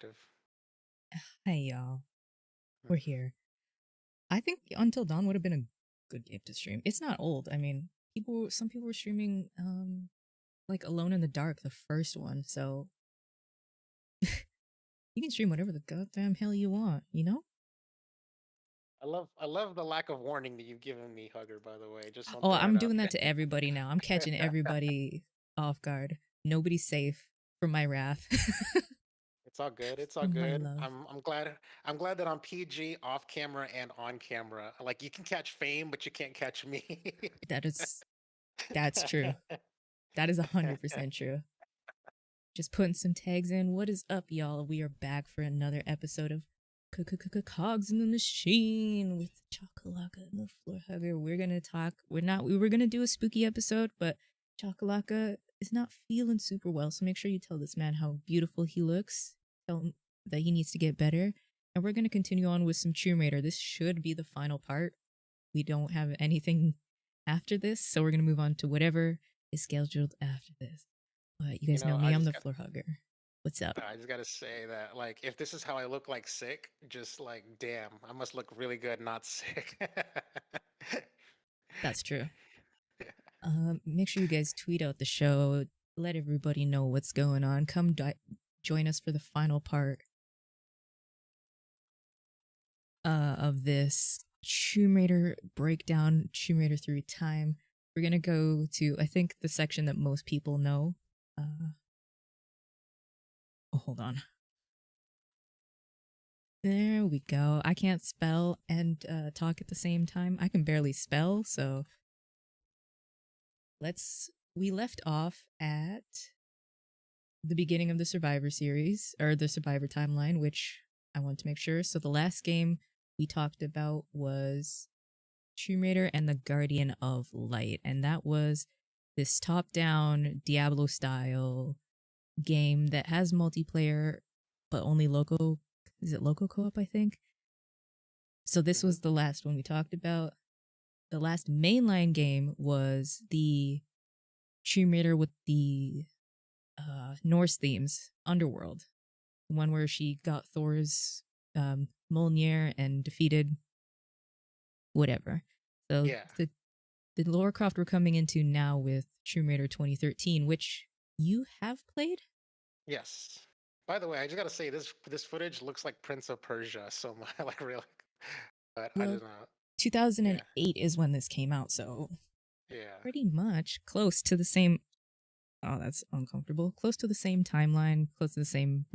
Interactive. Hey y'all, we're Mhm. here. I think Until Dawn would have been a good game to stream. It's not old. I mean, some people were streaming like Alone in the Dark, the first one. So you can stream whatever the goddamn hell you want, you know? I love the lack of warning that you've given me, Hugger, by the way. Just want to Oh, throw I'm that out doing that there. to everybody now. I'm catching everybody off guard. Nobody's safe from my wrath, It's all good. It's all from my good. love. I'm glad that I'm PG, off camera, and on camera. Like you can catch fame, but you can't catch me. That is that's true. That is 100% true. Just putting some tags in. What is up, y'all? We are back for another episode of Cogs in the Machine with Chakalaka and the Floor Hugger. We're gonna talk. We were gonna do a spooky episode, but Chakalaka is not feeling super well. So make sure you tell this man how beautiful he looks. Tell him that he needs to get better. And we're gonna continue on with some Tomb Raider. This should be the final part. We don't have anything after this, so we're gonna move on to whatever is scheduled after this. But you you guys know, know me, I I'm just the got floor hugger. What's up? I just gotta say that like if this is how I look like sick, just like damn, I must look really good not sick. That's true. Make sure you guys tweet out the show. Let everybody know what's going on. Join us for the final part of this Tomb Raider breakdown, Tomb Raider through time. We're gonna go to I think the section that most people know. Oh, hold on. There we go. I can't spell and talk at the same time. I can barely spell, so we left off at the beginning of the Survivor series or the Survivor timeline, which I want to make sure. So the last game we talked about was Tomb Raider and the Guardian of Light, and that was this top-down Diablo style game that has multiplayer, but only local. Is it local co-op? I think. So this Hmm. was the last one we talked about. The last mainline game was the Tomb Raider with the Norse themes, Underworld, the one where she got Thor's Mjolnir and defeated whatever. So Yeah. the Lara Croft we're coming into now with Tomb Raider 2013, which you have played. Yes. By the way, I just gotta say this footage looks like Prince of Persia so much, like really. But I Well, don't know. Yeah, 2008 is when this came out, so yeah. pretty much close to the same. Oh, that's uncomfortable. Close to the same timeline, close to the same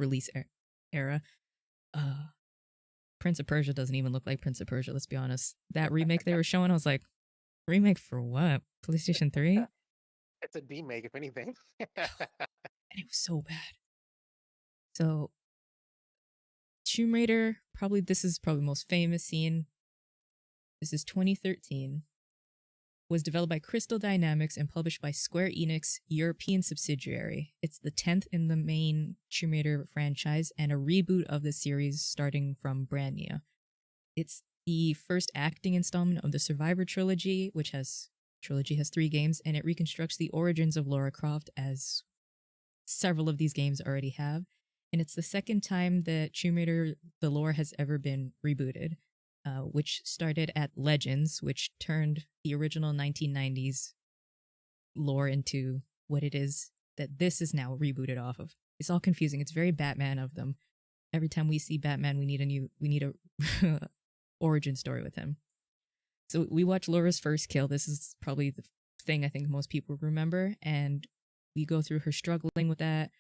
era. Uh, Prince of Persia doesn't even look like Prince of Persia. Let's be honest. That remake they were showing, I was like, remake for what? PlayStation 3? It's a demake, if anything. And it was so bad. So Tomb Raider, probably this is probably the most famous scene. This is 2013. Was developed by Crystal Dynamics and published by Square Enix European subsidiary. It's the 10th in the main Tomb Raider franchise and a reboot of the series starting from brand new. It's the first acting installment of the Survivor trilogy has 3 games, and it reconstructs the origins of Lara Croft as several of these games already have. And it's the second time that Tomb Raider the lore has ever been rebooted, which started at Legends, which turned the original 1990s lore into what it is that this is now rebooted off of. It's all confusing. It's very Batman of them. Every time we see Batman, we need a origin story with him. So we watch Laura's first kill. This is probably the thing I think most people remember, and we go through her struggling with that,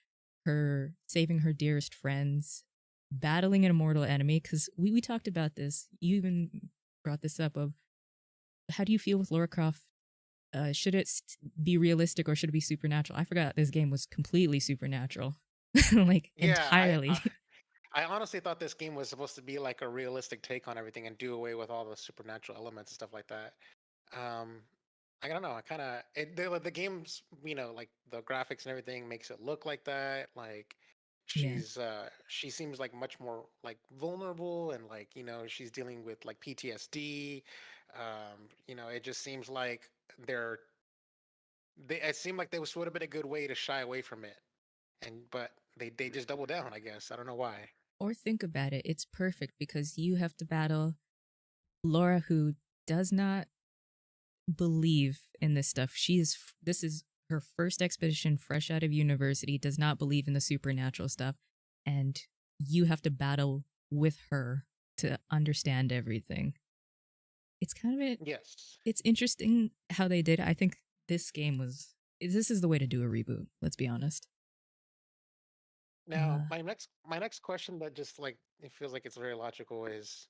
her saving her dearest friends, battling an immortal enemy. Because we talked about this. You even brought this up of how do you feel with Lara Croft? Should it be realistic or should it be supernatural? I forgot this game was completely supernatural, like Yeah, entirely. I honestly thought this game was supposed to be like a realistic take on everything and do away with all the supernatural elements and stuff like that. Um, I don't know. I kind of the game's like the graphics and everything makes it look like that. Like Yeah, she seems like much more like vulnerable and like she's dealing with like PTSD. It just seems like it seemed like there would have been a good way to shy away from it and but they just double down. I guess I don't know why. Or think about it, it's perfect because you have to battle Laura, who does not believe in this stuff. This is her first expedition fresh out of university, does not believe in the supernatural stuff, and you have to battle with her to understand everything. It's kind of it. Yes. It's interesting how they did. I think this game was. This is the way to do a reboot. Let's be honest. Now, Uh, my next question that just like it feels like it's very logical is,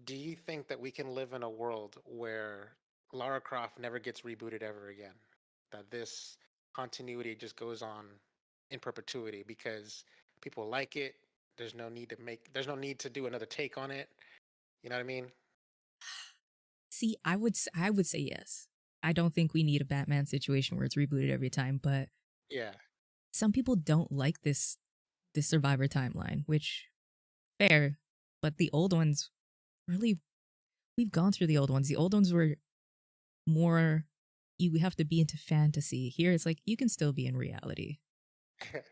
do you think that we can live in a world where Lara Croft never gets rebooted ever again? That this continuity just goes on in perpetuity because people like it. There's no need to do another take on it. You know what I mean? See, I would say yes. I don't think we need a Batman situation where it's rebooted every time, but Yeah. some people don't like this Survivor timeline, which fair, but the old ones really we've gone through the old ones. The old ones were more you have to be into fantasy. Here it's like you can still be in reality.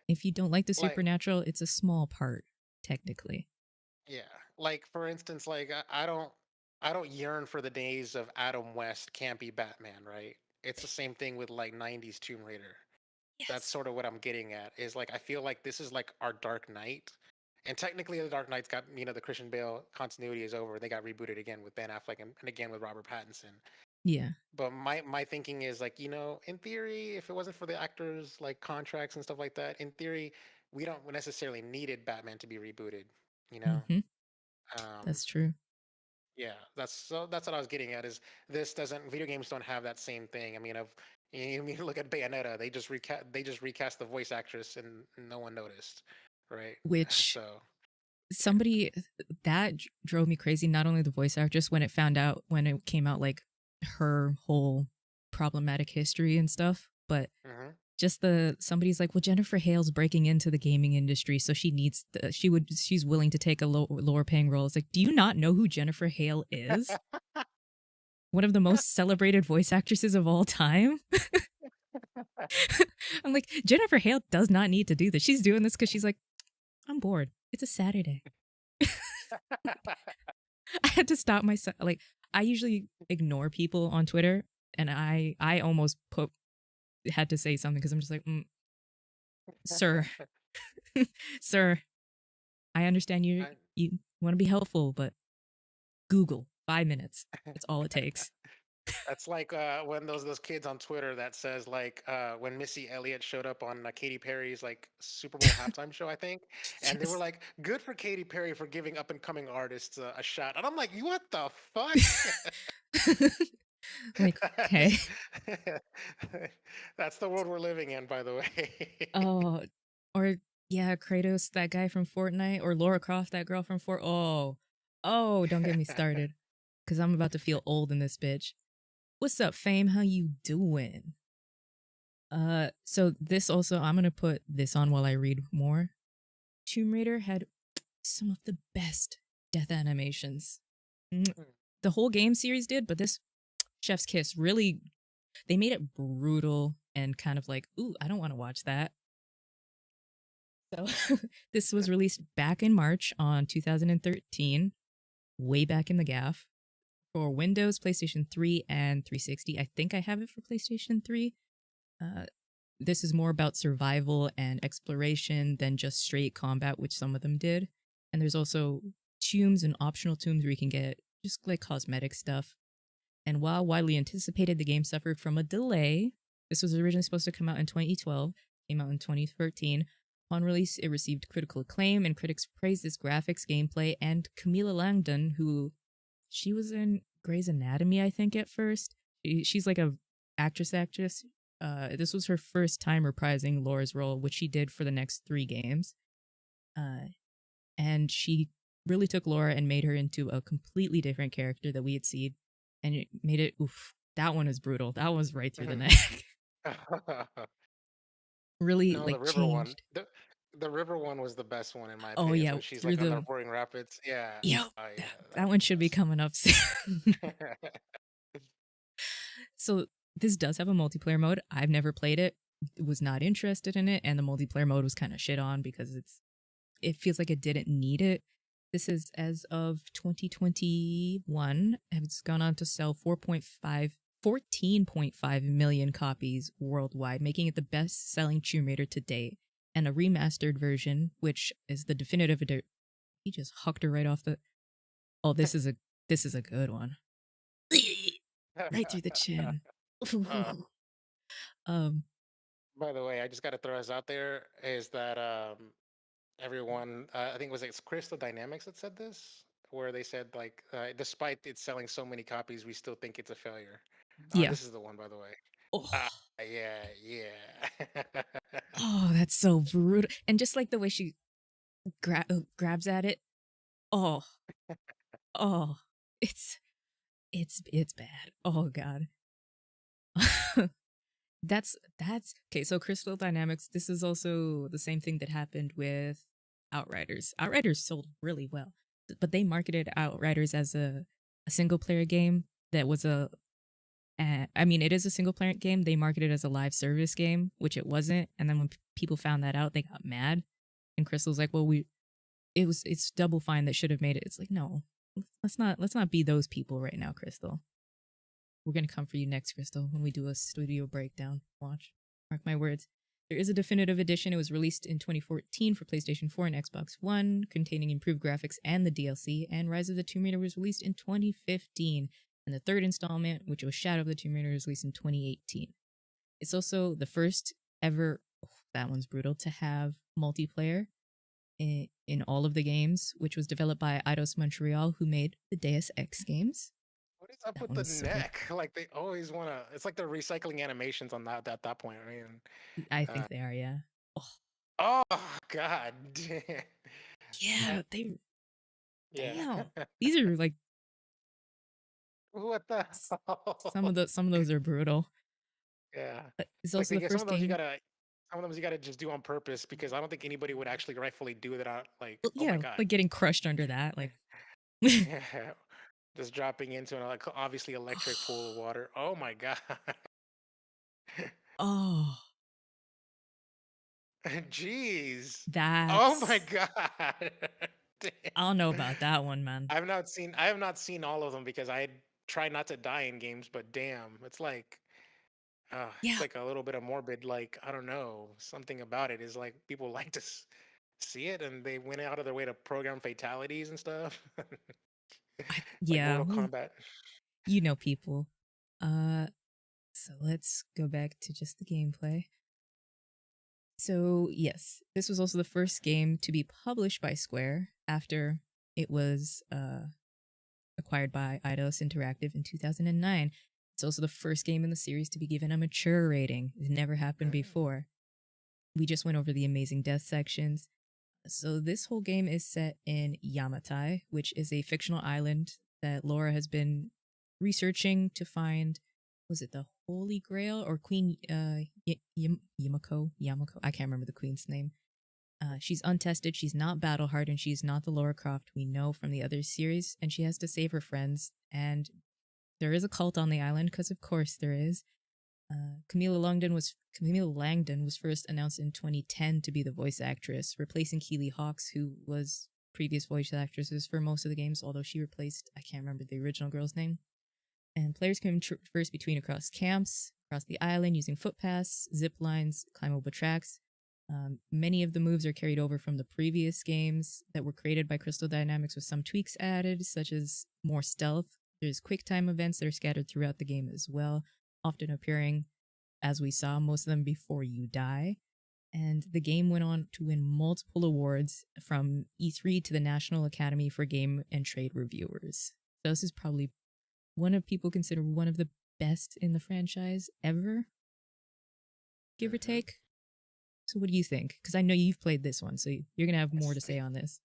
If you don't like the Like, supernatural, it's a small part technically. yeah. Like for instance, like I don't yearn for the days of Adam West campy Batman, right? It's the same thing with like 90s Tomb Raider. That's Yes. sort of what I'm getting at. Is like I feel like this is like our Dark Knight. And technically the Dark Knight's got, the Christian Bale continuity is over. They got rebooted again with Ben Affleck and again with Robert Pattinson. Yeah. But my thinking is like, in theory, if it wasn't for the actors like contracts and stuff like that, in theory, we don't necessarily needed Batman to be rebooted, you know? Mhm. Um, That's true. yeah, that's what I was getting at. Is this doesn't video games don't have that same thing. I mean, you look at Bayonetta, they just recast the voice actress and no one noticed, right? Which So yeah. somebody that drove me crazy, not only the voice actress when it came out like her whole problematic history and stuff, but Hmm. just the somebody's like, well, Jennifer Hale's breaking into the gaming industry, so she's willing to take a lower paying role. It's like, do you not know who Jennifer Hale is? One of the most celebrated voice actresses of all time. I'm like, Jennifer Hale does not need to do this. She's doing this because she's like, I'm bored. It's a Saturday. I had to stop myself. Like, I usually ignore people on Twitter, and I almost had to say something because I'm just like, sir, sir, I understand I- you want to be helpful, but Google 5 minutes. That's all it takes. That's like when those kids on Twitter that says like when Missy Elliott showed up on Katy Perry's like Super Bowl halftime show, I think, and they were Yes. like, "Good for Katy Perry for giving up and coming artists a shot," and I'm like, "What the fuck?" Like, okay. This- That's the world we're living in, by the way. Oh, or yeah, Kratos, that guy from Fortnite, or Laura Croft, that girl from Fort. Oh, don't get me started, because I'm about to feel old in this bitch. What's up, Fame? How you doing? So this also, I'm gonna put this on while I read more. Tomb Raider had some of the best death animations. Mm, the whole game series did, but this Chef's Kiss really, they made it brutal and kind of like, ooh, I don't want to watch that. So this was released back in March on 2013, way back in the gaff for Windows, PlayStation 3, and 360. I think I have it for PlayStation 3. Uh, this is more about survival and exploration than just straight combat, which some of them did. And there's also tombs and optional tombs where you can get just like cosmetic stuff. And while widely anticipated, the game suffered from a delay. This was originally supposed to come out in 2012, came out in 2013. Upon release, it received critical acclaim, and critics praised its graphics, gameplay, and Camilla Langdon, who she was in Grey's Anatomy, I think, at first. She's like a actress. This was her first time reprising Laura's role, which she did for the next 3 games. Uh, and she really took Laura and made her into a completely different character that we had seen, and it made it oof. That one is brutal. That was right through the neck. Really No, the like river one. changed. The river one was the best one in my Oh opinion. yeah, When she's through like on the the roaring rapids. Yeah. yeah. Oh That, yeah, that that was one the should be coming up soon. best. So this does have a multiplayer mode. I've never played it, was not interested in it, and the multiplayer mode was kind of shit on because it feels like it didn't need it. This is as of 2021. It's gone on to sell 14.5 million copies worldwide, making it the best selling Tomb Raider to date. And a remastered version, which is the definitive edition. He just hucked her right off the. Oh, this is a good one. Right through the chin. Uh, um, by the way, I just got to throw this out there is that everyone, I think it's Crystal Dynamics that said this, where they said like, despite it selling so many copies, we still think it's a failure. yeah. This is the one, by the way. Oh, Yeah, yeah. oh, that's so brutal. And just like the way she grabs at it. Oh, oh, it's it's bad. Oh god. That's okay. So Crystal Dynamics. This is also the same thing that happened with Outriders. Outriders sold really well, but they marketed Outriders as a single player game that was I mean, it is a single player game. They marketed it as a live service game, which it wasn't. And then when people found that out, they got mad. And Crystal's like, "Well, it's Double Fine that should have made it." It's like, no, let's not be those people right now, Crystal. We're gonna come for you next, Crystal, when we do a studio breakdown. Watch. Mark my words. There is a definitive edition. It was released in 2014 for PlayStation 4 and Xbox One, containing improved graphics and the DLC, and Rise of the Tomb Raider was released in 2015, and the third installment, which was Shadow of the Tomb Raider, was released in 2018. It's also the first ever, oh, that one's brutal, to have multiplayer in all of the games, which was developed by Eidos Montreal, who made the Deus Ex games. What is up That with one the was so good. neck? Like they always want to. It's like they're recycling animations on that point. I mean, I uh, think they are, yeah. Oh, oh God, yeah, they yeah. damn. These are like What the hell? some of those are brutal. Yeah, It's it's like also they the get some first of those you game. gotta, some of them you gotta just do on purpose because I don't think anybody would actually rightfully do that. Like, Well, oh my yeah, God, like getting crushed under that. Like, yeah, just dropping into an like obviously electric pool of water. Oh my God, oh, jeez, oh my that's God. I don't know about that one, man. I have not seen all of them because I try not to die in games, but damn, it's Yeah, like a little bit of morbid, like, I don't know, something about it is like people like to see it and they went out of their way to program fatalities and stuff. Like yeah. Mortal Well, Kombat. you know people. Uh, so let's go back to just the gameplay. So yes, this was also the first game to be published by Square after it was acquired by Eidos Interactive in 2009. It's also the first game in the series to be given a mature rating. It never happened Mm. before. We just went over the amazing death sections. So this whole game is set in Yamatai, which is a fictional island that Laura has been researching to find. Was it the Holy Grail or Queen Yamako? Yamako? I can't remember the queen's name. She's untested. She's not battle hardened. She's not the Laura Croft we know from the other series, and she has to save her friends. And there is a cult on the island, because of course there is. Camila Langdon was first announced in 2010 to be the voice actress, replacing Keely Hawks, who was previous voice actresses for most of the games. Although she replaced, I can't remember the original girl's name. And players can traverse between across camps, across the island using footpaths, zip lines, climbable tracks. Many of the moves are carried over from the previous games that were created by Crystal Dynamics with some tweaks added, such as more stealth. There's quick time events that are scattered throughout the game as well, often appearing, as we saw, most of them before you die. And the game went on to win multiple awards from E3 to the National Academy for Game and Trade Reviewers. So this is probably one of people consider one of the best in the franchise ever, give or Mhm. take. So what do you think? Because I know you've played this one, so you're gonna have This more to is say the on this.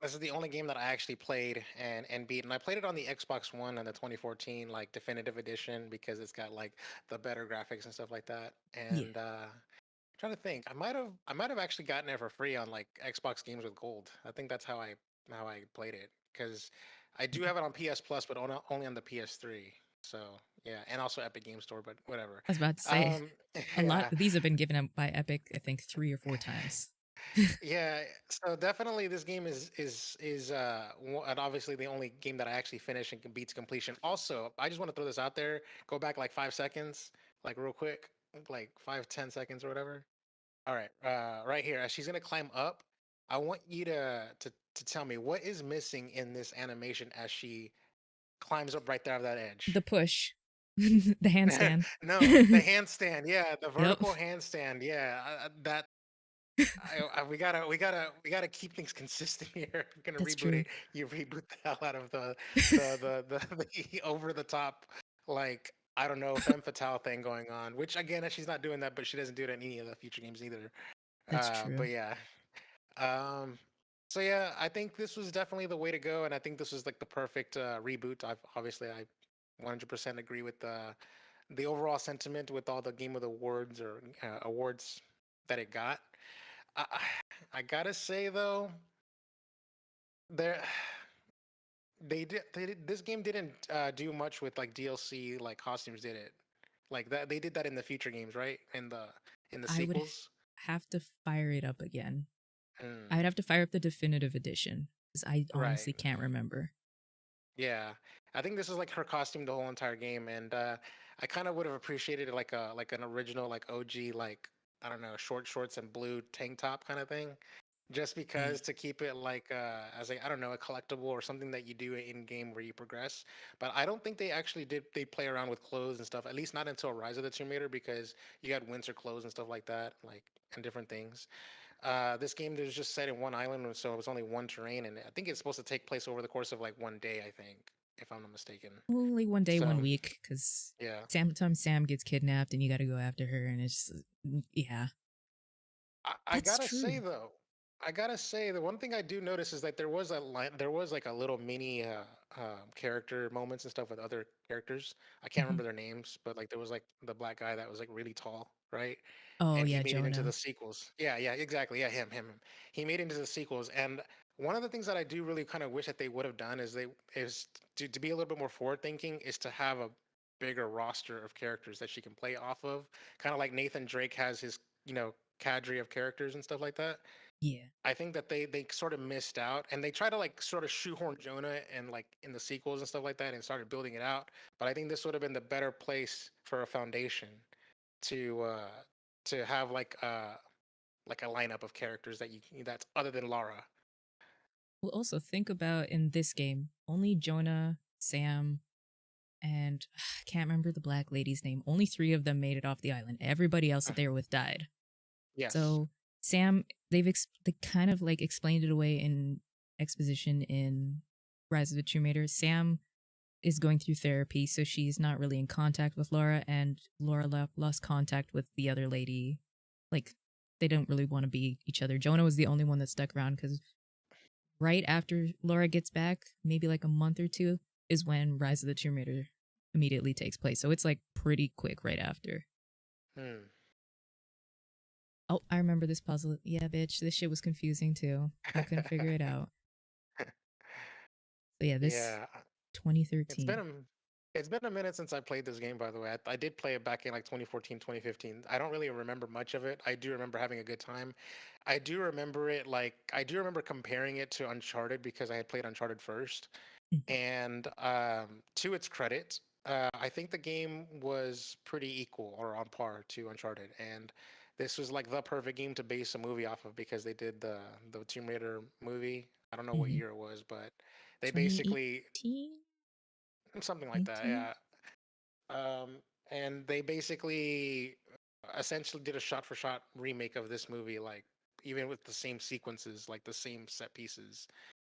this is the only game that I actually played and beat, and I played it on the Xbox One and the 2014 like definitive edition because it's got like the better graphics and stuff like that. Yeah, And trying to think, I might have actually gotten it for free on like Xbox Games with Gold. I think that's how I played it because I do yeah. have it on PS Plus, but only on the PS3. So Yeah, and also Epic Game Store, but whatever. I was about to say Um, a lot yeah, of these have been given out by Epic, I think 3 or 4 times. yeah. So definitely, this game is and obviously the only game that I actually finish and beats completion. Also, I just want to throw this out there. Go back like 5 seconds, like real quick, like 5, 10 seconds or whatever. All right, right here. As she's gonna climb up, I want you to tell me what is missing in this animation as she climbs up right there of that The edge. push, the handstand. No, the handstand. Yeah, the Yep, vertical handstand. Yeah, that we gotta keep things consistent here. We're gonna that's reboot true. it. You reboot the hell out of the over the top, like I don't know, femme fatale thing going on. Which again, she's not doing that, but she doesn't do it in any of the future games either. That's true. But yeah. Um, so yeah, I think this was definitely the way to go, and I think this was like the perfect reboot. I 100% agree with the overall sentiment with all the Game of the Awards or awards that it got. I, I gotta say though, there this game didn't do much with like DLC like costumes, did it? Like that they did that in the future games, right? In the I would sequels. have to fire it up again. Mm, I'd have to fire up the definitive edition because I right. honestly can't remember. Yeah, I think this is like her costume the whole entire game, and I kind of would have appreciated like an original like OG like I don't know short shorts and blue tank top kind of thing, just Yeah. because to keep it like as a I don't know a collectible or something that you do in game where you progress. But I don't think they actually did they play around with clothes and stuff. At least not until Rise of the Tomb Raider because you had winter clothes and stuff like that, like and different things. This game was just set in one island, so it was only one terrain, and I think it's supposed to take place over the course of like one day. I think, if I'm not mistaken. Only one day, So 1 week, because yeah, sometimes Sam gets kidnapped and you got to go after her, and it's just, yeah, I that's gotta say true. though, I gotta say the one thing I do notice is that there was like a little mini character moments and stuff with other characters. I can't Hmm. remember their names, but like there was like the black guy that was like really tall, right? Oh And he yeah, made it into the Jonah. sequels. Yeah, yeah, exactly. Yeah, him. He made it into the sequels, and one of the things that I do really kind of wish that they would have done is to be a little bit more forward thinking is to have a bigger roster of characters that she can play off of, kind of like Nathan Drake has his cadre of characters and stuff like that. Yeah. I think that they sort of missed out, and they try to like sort of shoehorn Jonah and like in the sequels and stuff like that, and started building it out. But I think this would have been the better place for a foundation to uh to have like a lineup of characters that's other than Lara. Well, also think about in this game, only Jonah, Sam, and I can't remember the black lady's name. Only 3 of them made it off the island. Everybody else that they were with died. Yes. So Sam, they kind of like explained it away in exposition in Rise of the Tomb Raider. Sam is going through therapy, so she's not really in contact with Laura, and Laura lost contact with the other lady. Like they don't really want to be each other. Jonah was the only one that stuck around because right after Laura gets back, maybe like a month or two, is when Rise of the Tomb Raider immediately takes place. So it's like pretty quick right after. Hmm. Oh, I remember this puzzle. Yeah, bitch, this shit was confusing too. I couldn't figure it out. So yeah, this Yeah. It's been 2013. a it's been a minute since I played this game, by the way. I did play it back in like 2014, 2015. I don't really remember much of it. I do remember having a good time. I do remember comparing it to Uncharted because I had played Uncharted first. Mhm. And to its credit, I think the game was pretty equal or on par to Uncharted. And this was like the perfect game to base a movie off of because they did the Tomb Raider movie. I don't know what Mhm. year it was, but they basically 2018, something like that, 19. yeah. Um, and they basically essentially did a shot for shot remake of this movie, like even with the same sequences, like the same set pieces.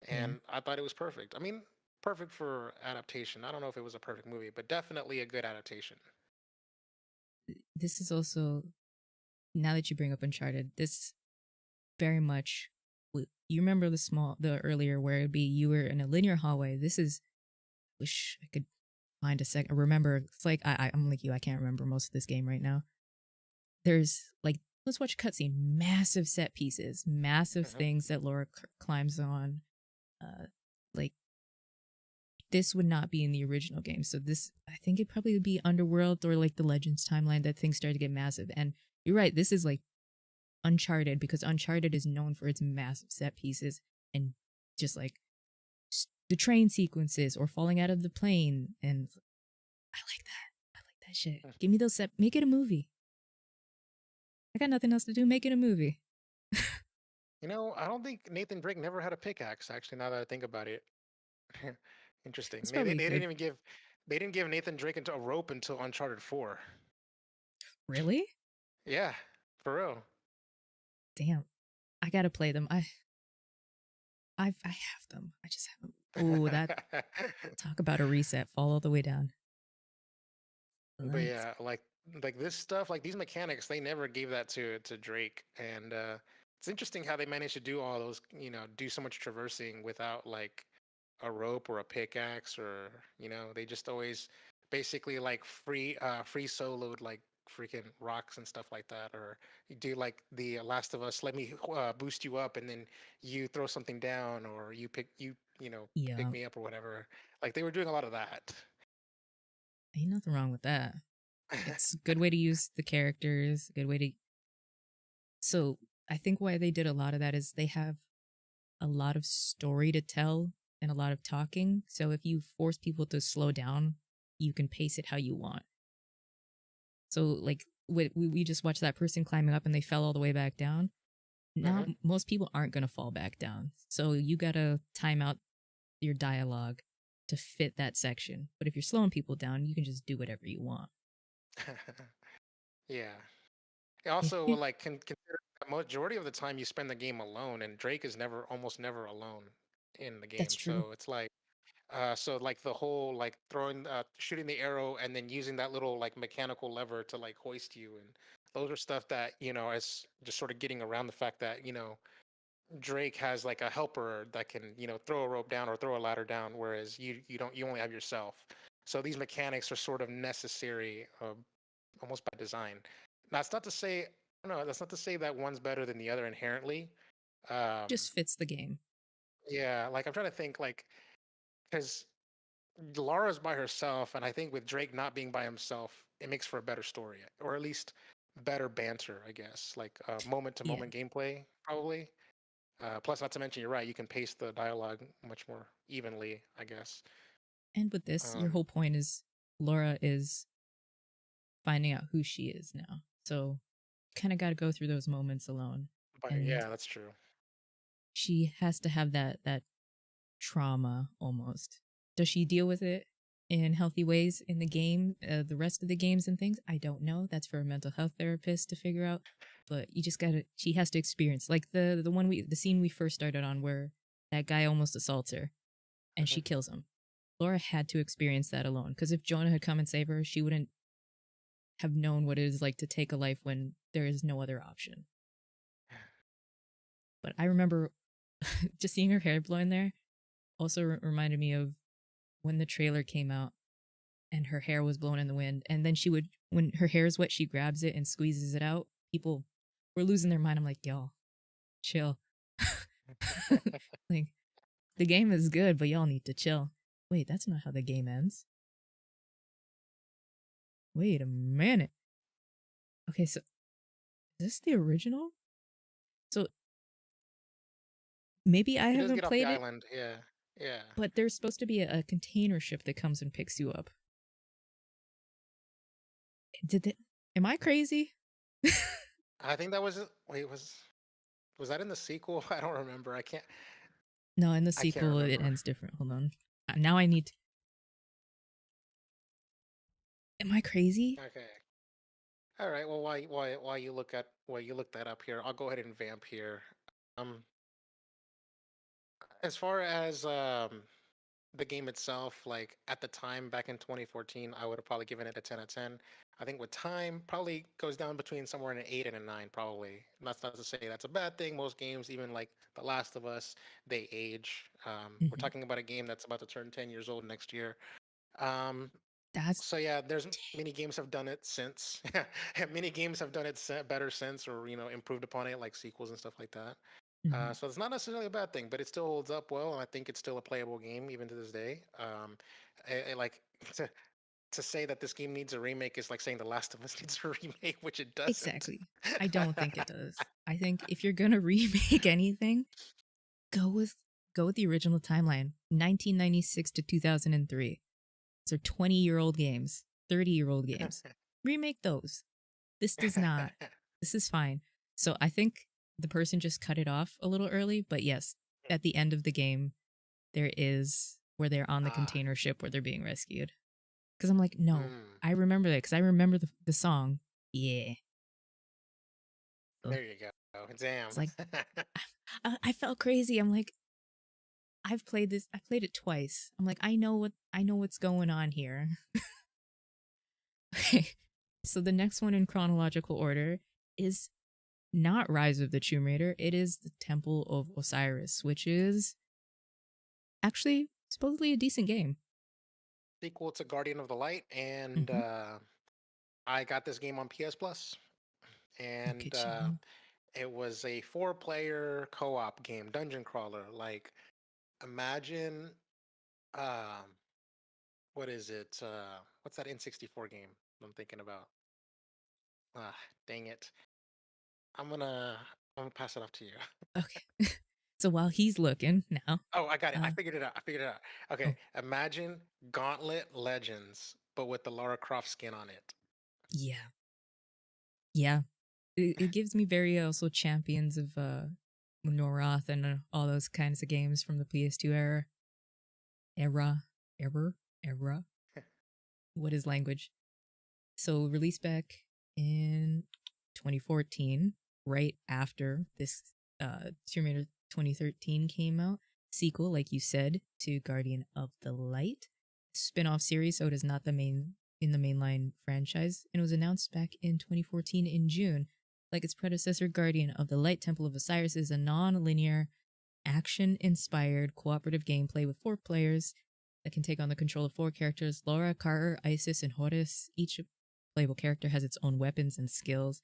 Yeah, And I thought it was perfect. I mean, perfect for adaptation. I don't know if it was a perfect movie, but definitely a good adaptation. this is also, now that you bring up Uncharted, this very much, you remember the earlier where it'd be you were in a linear hallway. This is, wish I could find a second. Remember, it's like I'm like you. I can't remember most of this game right now. There's like, let's watch a cutscene. Massive set pieces, massive Hmm. things that Laura climbs on. Uh, like this would not be in the original game. So this, I think it probably would be Underworld or like the Legends timeline that things started to get massive. And you're right, this is like Uncharted because Uncharted is known for its massive set pieces and just like the train sequences or falling out of the plane. And I like that. I like that shit. Give me those set. Make it a movie. I got nothing else to do. Make it a movie. You know, I don't think Nathan Drake never had a pickaxe. Actually, now that I think about it, interesting. It's They probably they good. didn't even give Nathan Drake into a rope until Uncharted 4. Really? Yeah, for real. Damn. I gotta play them. I have them. I just haven't. Oh, that talk about a reset. Fall all the way down. But Let's. yeah, like this stuff, like these mechanics, they never gave that to Drake, and it's interesting how they managed to do all those, do so much traversing without like a rope or a pickaxe, or they just always basically like free soloed like freaking rocks and stuff like that, or you do like the Last of Us, let me boost you up, and then you throw something down, or pick Yeah. me up or whatever. Like they were doing a lot of that. Ain't nothing wrong with that. It's a good way to use the characters. A good way to. So I think why they did a lot of that is they have a lot of story to tell and a lot of talking. So if you force people to slow down, you can pace it how you want. So like we just watched that person climbing up and they fell all the way back down. Not Hmm. most people aren't gonna fall back down. So you gotta time out your dialogue to fit that section. But if you're slowing people down, you can just do whatever you want. Yeah. If Also, you, like, consider the majority of the time you spend the game alone, and Drake is almost never alone in the that's game. true. So it's like, so like the whole like shooting the arrow, and then using that little like mechanical lever to like hoist you, and those are stuff that is just sort of getting around the fact that Drake has like a helper that can throw a rope down or throw a ladder down, whereas you only have yourself. So these mechanics are sort of necessary, almost by design. That's not to say, no, that's not to say that one's better than the other inherently. Um, Just fits the game. yeah, like I'm trying to think, like, because Laura's by herself, and I think with Drake not being by himself, it makes for a better story, or at least better banter, I guess, like moment to Yeah. moment gameplay, probably. Plus, not to mention, you're right, you can pace the dialogue much more evenly, I guess. And with this, your Um, whole point is Laura is finding out who she is now. So kind of got to go through those moments alone. but And yeah, that's true. she has to have that trauma almost. Does she deal with it in healthy ways in the game, the rest of the games and things? I don't know. That's for a mental health therapist to figure out. But you just gotta. She has to experience like the scene we first started on where that guy almost assaults her and Hmm. she kills him. Laura had to experience that alone because if Jonah had come and saved her, she wouldn't have known what it is like to take a life when there is no other option. But I remember just seeing her hair blowing there also reminded me of when the trailer came out and her hair was blown in the wind. And then she would, when her hair is wet, she grabs it and squeezes it out. People were losing their mind. I'm like, y'all, chill. Like, the game is good, but y'all need to chill. Wait, that's not how the game ends. Wait a minute. Okay, so is this the original? So maybe I She does haven't get off the played it, island, yeah, yeah. but there's supposed to be a container ship that comes and picks you up. Did they, am I crazy? I think that was wait was that in the sequel? I don't remember. No, in the I can't sequel it remember. ends different. Hold on. Now I need. Am I crazy? Okay. All right. Well, while you look that up here, I'll go ahead and vamp here. Um, as far as the game itself, like at the time back in 2014, I would have probably given it a 10 out of 10. I think with time, probably goes down between somewhere in an 8 and a 9, probably. That's not to say that's a bad thing. Most games, even like The Last of Us, they age. We're Hmm. talking about a game that's about to turn 10 years old next year. Um, That's so yeah, there's many games have done it since. Many games have done it better since, or improved upon it, like sequels and stuff like that. Mhm. So it's not necessarily a bad thing, but it still holds up well, and I think it's still a playable game even to this day. Like to to say that this game needs a remake is like saying The Last of Us needs a remake, which it doesn't. Exactly. I don't think it does. I think if you're gonna remake anything, go with go with the original timeline, 1996 to 2003. Those are 20-year-old games, 30-year-old games. Remake those. This does not. This is fine. So I think the person just cut it off a little early, but yes, at the end of the game, there is where they're on the Ah, container ship where they're being rescued. Because I'm like, no, mm, I remember that because I remember the song. Yeah. So there you go. Damn. it's like, I felt crazy. I'm like, I've played this. I played it twice. I'm like, I know what's going on here. Okay. So the next one in chronological order is not Rise of the Tomb Raider. It is the Temple of Osiris, which is actually supposedly a decent game. Sequel to Guardian of the Light, and Mm-hmm. I got this game on PS Plus, Look and at you. it was a four-player co-op game, dungeon crawler. Like, imagine, um, what is it? What's that N64 game I'm thinking about? Ah, dang it. I'm gonna pass it off to you. Okay. So while he's looking now, Oh, I got it. I uh, figured it out. I figured it out. Okay, oh imagine Gauntlet Legends, but with the Lara Croft skin on it. yeah, yeah, it gives me very also champions of Noroth and all those kinds of games from the PS2 era, era, era. What is language? So released back in 2014, right after this Tomb Raider 2013 came out. Sequel, like you said, to Guardian of the Light. Spin-off series, so it is not the main in the mainline franchise, and it was announced back in 2014 in June. Like its predecessor, Guardian of the Light Temple of Osiris is a non-linear, action-inspired cooperative gameplay with four players that can take on the control of four characters: Laura, Carter, Isis, and Horus. Each playable character has its own weapons and skills.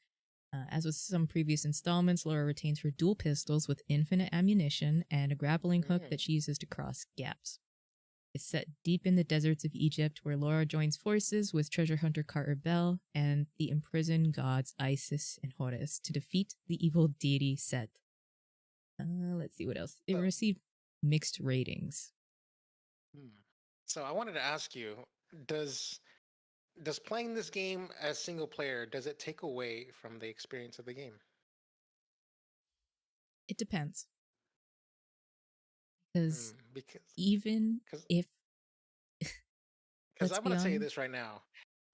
As with some previous installments, Laura retains her dual pistols with infinite ammunition and a grappling hook Mm. that she uses to cross gaps. It's set deep in the deserts of Egypt, where Laura joins forces with treasure hunter Carter Bell and the imprisoned gods Isis and Horus to defeat the evil deity Set. Let's see what else. It So, received mixed ratings. hmm. So I wanted to ask you, does does playing this game as single player, does it take away from the experience of the game? It depends, because Because even because if, because let's I'm be gonna tell you honest, this right now.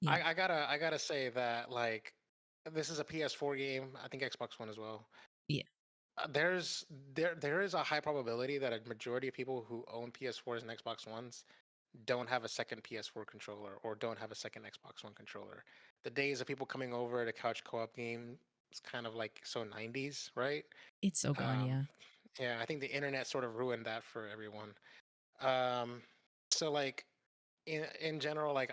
yeah, I gotta say that, like, this is a PS4 game. I think Xbox One as well. yeah, There's there is a high probability that a majority of people who own PS4s and Xbox Ones don't have a second PS4 controller or don't have a second Xbox One controller. The days of people coming over to couch co-op game is kind of like so 90s, right? it's so gone, Um, yeah. yeah, I think the internet sort of ruined that for everyone. Um, so like in general, like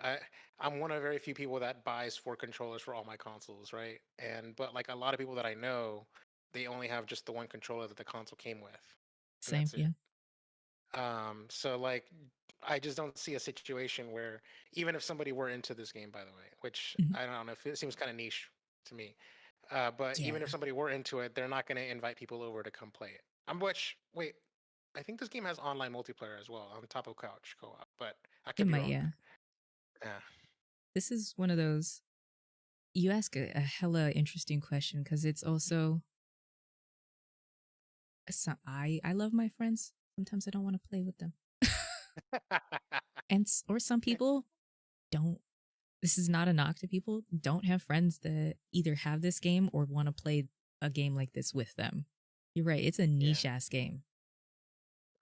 I'm one of very few people that buys four controllers for all my consoles, right? And but like a lot of people that I know, they only have just the one controller that the console came with, and Same, that's it. yeah. So like I just don't see a situation where even if somebody were into this game, by the way, which Mhm. I don't know, if it seems kind of niche to me. But even if Yeah, somebody were into it, they're not going to invite people over to come play it. Which wait, I think this game has online multiplayer as well on top of couch co-op, but I it could be might, wrong. yeah. Yeah. This is one of those, you ask a hella interesting question because it's also, I love my friends. Sometimes I don't want to play with them. Or some people don't. This is not a knock to people, don't have friends that either have this game or want to play a game like this with them. You're right, it's a Yeah. niche ass game.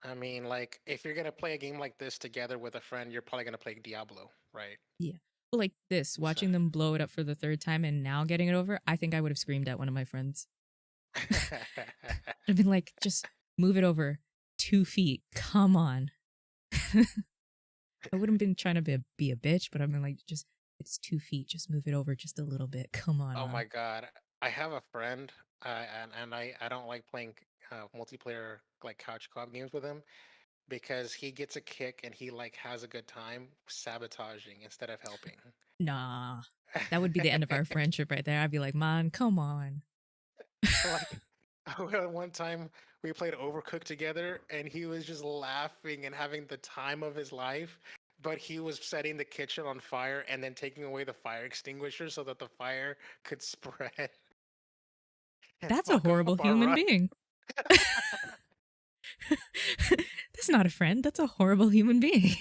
I mean, like, if you're gonna play a game like this together with a friend, you're probably gonna play Diablo, right? Yeah. But like this, So, watching them blow it up for the third time and now getting it over, I think I would have screamed at one of my friends. I've been like, just move it over 2 feet. Come on. I wouldn't been trying to be a bitch, but I've been like, just it's 2 feet. Just move it over just a little bit. Come on, oh mom. my god, I have a friend, and I don't like playing multiplayer like couch co-op games with him because he gets a kick and he like has a good time sabotaging instead of helping. Nah, that would be the end of our friendship right there. I'd be like, man, come on. Like one time we played Overcooked together and he was just laughing and having the time of his life, but he was setting the kitchen on fire and then taking away the fire extinguisher so that the fire could spread and That's a fuck horrible up our human run. being. That's not a friend. That's a horrible human being.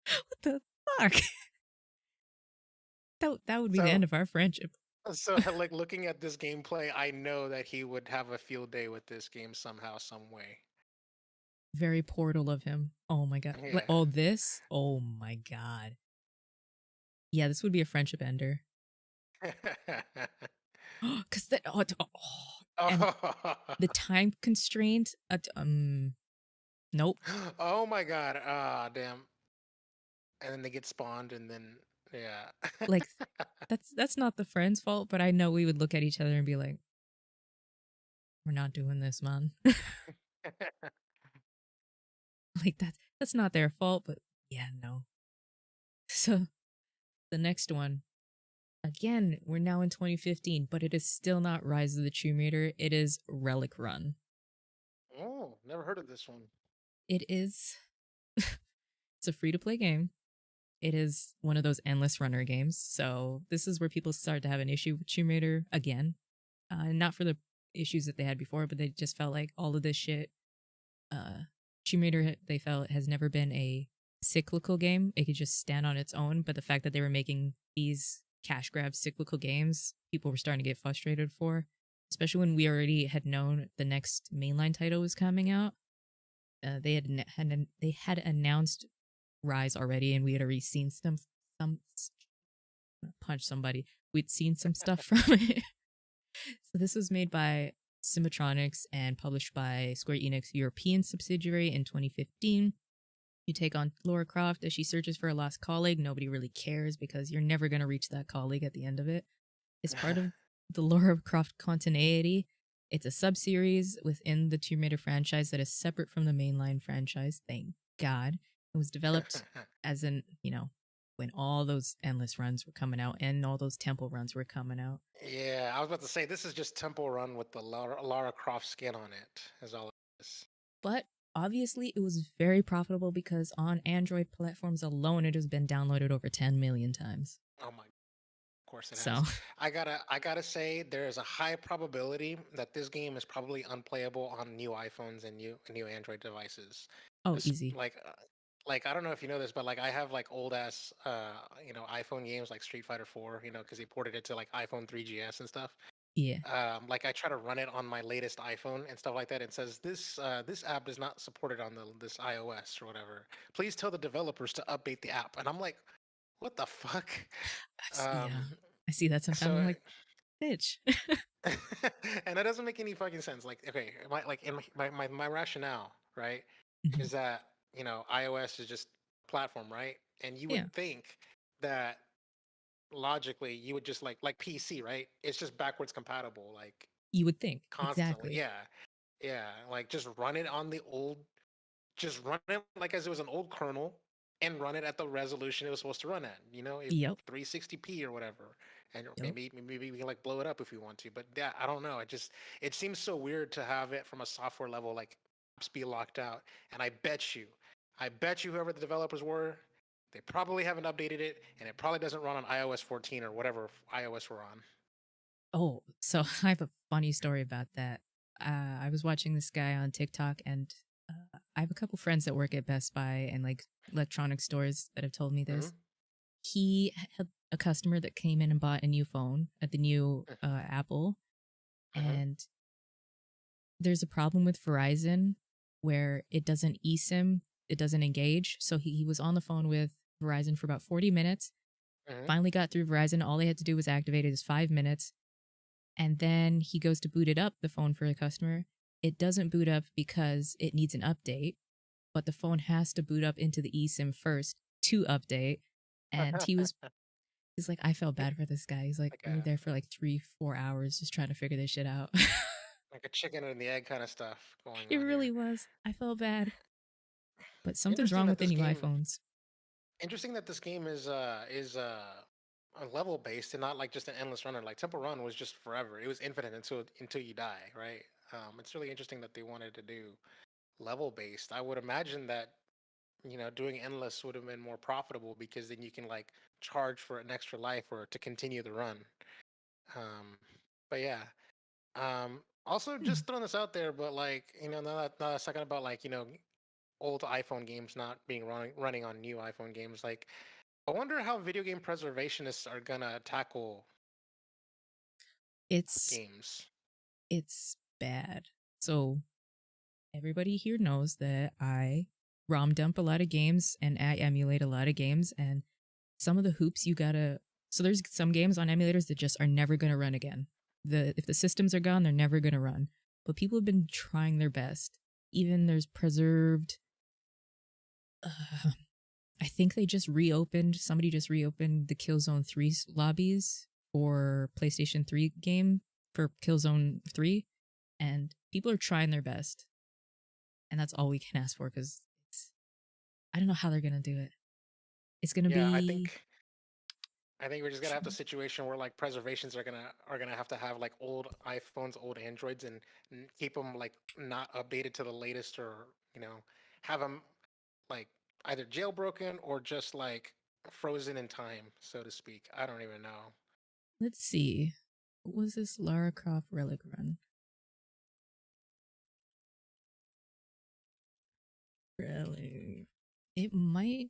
What the fuck? That would be the end So of our friendship. so like looking at this gameplay, I know that he would have a field day with this game somehow, some way. Very Portal of him. Oh my god. Like Yeah. all this? Oh my god. Yeah, this would be a friendship ender. Cause the and Oh. the time constraint. Nope. Oh my god. Ah, damn. And then they get spawned, and then yeah. Like that's not the friend's fault, but I know we would look at each other and be like, "We're not doing this, man." Like that's not their fault, but yeah, no. So the next one, again, we're now in 2015, but it is still not Rise of the Tomb Raider. It is Relic Run. Oh, never heard of this one. It is it's a free to play game. It is one of those endless runner games. So this is where people start to have an issue with Tomb Raider again. Not for the issues that they had before, but they just felt like all of this shit. Tomb Raider, they felt, has never been a cyclical game. It could just stand on its own. But the fact that they were making these cash grab cyclical games, people were starting to get frustrated for, especially when we already had known the next mainline title was coming out. They had announced Rise already, and we had already seen some punch somebody. We'd seen some stuff from it. So this was made by Symmetronics and published by Square Enix European subsidiary in 2015. You take on Lara Croft as she searches for a lost colleague. Nobody really cares because you're never going to reach that colleague at the end of it. It's part of the Lara Croft continuity. It's a sub-series within the Tomb Raider franchise that is separate from the mainline franchise. Thank God. It was developed as when all those endless runs were coming out and all those temple runs were coming out. Yeah, I was about to say this is just Temple Run with the Lara Croft skin on it. Is all it is. But obviously, it was very profitable because on Android platforms alone, it has been downloaded over 10 million times. Oh my, of course it So, has. I gotta say there is a high probability that this game is probably unplayable on new iPhones and new Android devices. oh, It's easy. like I don't know if you know this, but like I have like old ass iPhone games like Street Fighter 4, because they ported it to like iPhone 3GS and stuff. Yeah. Like I try to run it on my latest iPhone and stuff like that. It says this app is not supported on this iOS or whatever. Please tell the developers to update the app. And I'm like, what the fuck? Yeah. Um, I see that sometimes. I'm so like, bitch. and that doesn't make any fucking sense. Like, okay, in my rationale, right, Mhm. is that iOS is just a platform, right? And you Yeah. would think that logically you would just like PC, right? It's just backwards compatible, like You would think. constantly. Exactly. Yeah, like just run it on the old, just run it like as it was an old kernel, and run it at the resolution it was supposed to run at. If Yep. 360p or whatever, and Yep. maybe we can like blow it up if we want to. But yeah, I don't know. It seems so weird to have it from a software level like apps be locked out. And I bet you whoever the developers were, they probably haven't updated it, and it probably doesn't run on iOS 14 or whatever iOS we're on. Oh, so I have a funny story about that. I was watching this guy on TikTok, and I have a couple friends that work at Best Buy and like electronic stores that have told me Hmm. this. He had a customer that came in and bought a new phone at the new Apple, Hmm. and there's a problem with Verizon where it doesn't eSIM, it doesn't engage. So he was on the phone with Verizon for about 40 minutes, Hmm. finally got through Verizon. All they had to do was activate it is 5 minutes. And then he goes to boot it up, the phone for the customer. It doesn't boot up because it needs an update, but the phone has to boot up into the eSIM first to update. And He's like, I felt bad for this guy. He's like, like we were a there for like 3-4 hours just trying to figure this shit out. like a chicken and the egg kind of stuff going It on here. really was. I felt bad. But something's Interesting wrong that with the this new game iPhones. Interesting that this game is a level based and not like just an endless runner. Like Temple Run was just forever. It was infinite until you die, right? It's really interesting that they wanted to do level based. I would imagine that doing endless would have been more profitable because then you can like charge for an extra life or to continue the run. Um, but yeah. Also, Hmm. just throwing this out there, but like now that's talking about like old iPhone games not being running on new iPhone games. Like, I wonder how video game preservationists are gonna tackle It's games. it's bad. So everybody here knows that I ROM dump a lot of games and I emulate a lot of games, and some of the hoops you gotta. So there's some games on emulators that just are never gonna run again. If the systems are gone, they're never gonna run. But people have been trying their best. Even there's preserved. Uh, I think they just reopened. Somebody just reopened the Killzone 3 lobbies for PlayStation 3 game for Killzone 3, and people are trying their best, and that's all we can ask for because I don't know how they're gonna do it. It's gonna Yeah, be I think we're just gonna have the situation where like preservations are gonna have to have like old iPhones, old Androids, and keep them like not updated to the latest, or have them like either jailbroken or just like frozen in time, so to speak. I don't even know. let's see. What was this Lara Croft Relic Run? Relic. It might.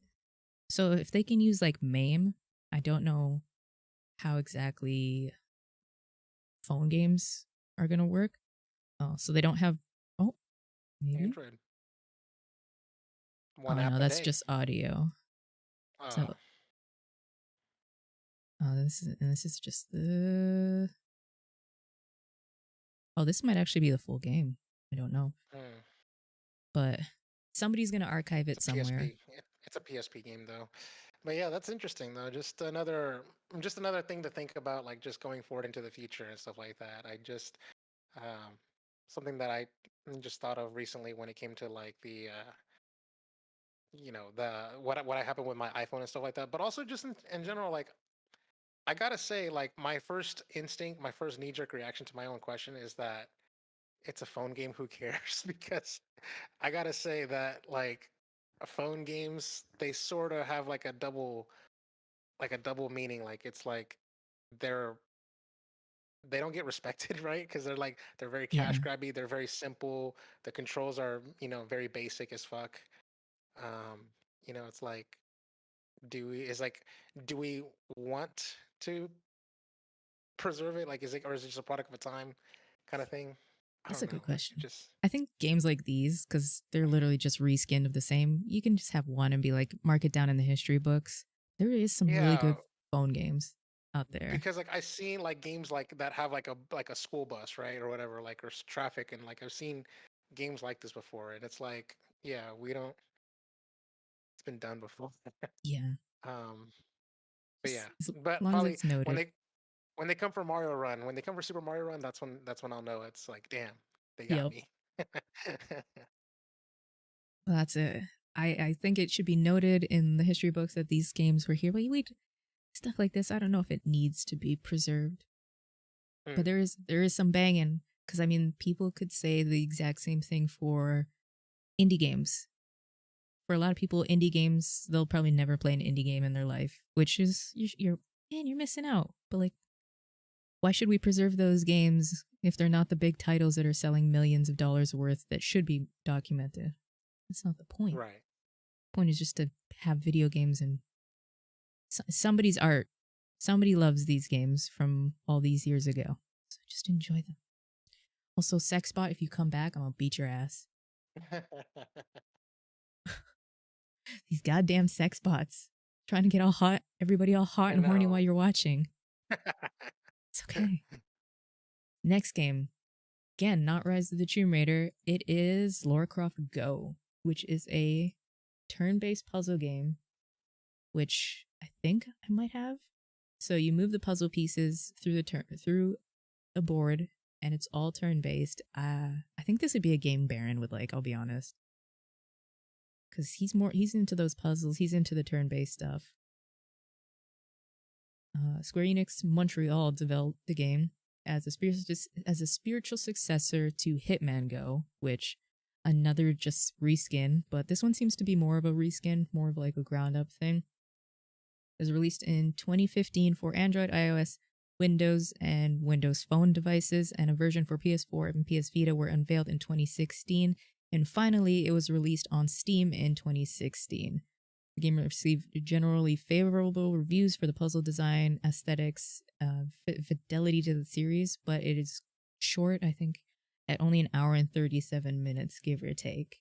So if they can use like MAME, I don't know how exactly phone games are gonna work. Oh, so they don't have. Oh, maybe. Android, Oh one no, app a that's day. just audio. Uh, So this is just the. Oh, this might actually be the full game. I don't know, hmm. but somebody's gonna archive It's it a somewhere. PSP. It's a PSP game though. But yeah, that's interesting though. Just another thing to think about, like just going forward into the future and stuff like that. Um, something that I just thought of recently when it came to like the what happened with my iPhone and stuff like that. But also just in general, like I gotta say, like my first instinct, my first knee jerk reaction to my own question is that it's a phone game. Who cares? Because I gotta say that like phone games, they sort of have like a double meaning. Like it's like they're they don't get respected, right? Because they're very cash Yeah, grabby. They're very simple. The controls are very basic as fuck. Um, it's like do we want to preserve it? Like or is it just a product of a time kind of thing? I that's don't a know. good Like question. just I think games like these, because they're literally just reskin of the same, you can just have one and be like, mark it down in the history books. There is some really yeah, good phone games out there. because like I've seen like games like that have like a school bus, right, or whatever, like traffic, and like I've seen games like this before, and it's like, yeah, we don't. It's been done before. Yeah, um, but just yeah, as but long as probably it's noted. when they come for Mario Run, when they come for Super Mario Run, that's when I'll know it's like, damn, they got Yep. me. Well, that's it. I think it should be noted in the history books that these games were here. Wait, stuff like this. I don't know if it needs to be preserved, but Hmm, there is some banging because I mean, people could say the exact same thing for indie games. For a lot of people, indie games they'll probably never play an indie game in their life, which is you're man, you're missing out. But like, why should we preserve those games if they're not the big titles that are selling millions of dollars worth that should be documented? That's not the point. right. The point is just to have video games and somebody's art. Somebody loves these games from all these years ago. So just enjoy them. Also, Sexbot, if you come back, I'm gonna beat your ass. These goddamn Sexbots trying to get all hot, everybody all hot I and horny while know. you're watching. It's okay. Next game. Again, not Rise of the Tomb Raider. It is Lara Croft Go, which is a turn based puzzle game, which I think I might have So you move the puzzle pieces through a board, and it's all turn based. I think this would be a game Baron would like. I'll be honest, because he's into those puzzles. He's into the turn based stuff. Square Enix Montreal developed the game as a spiritual successor to Hitman Go, which another just reskin, but this one seems to be more of a reskin, more of like a ground up thing. It was released in 2015 for Android, iOS, Windows, and Windows Phone devices, and a version for PS4 and PS Vita were unveiled in 2016. And finally, it was released on Steam in 2016. The game received generally favorable reviews for the puzzle design, aesthetics, fidelity to the series, but it is short, I think, at only an hour and 37 minutes, give or take.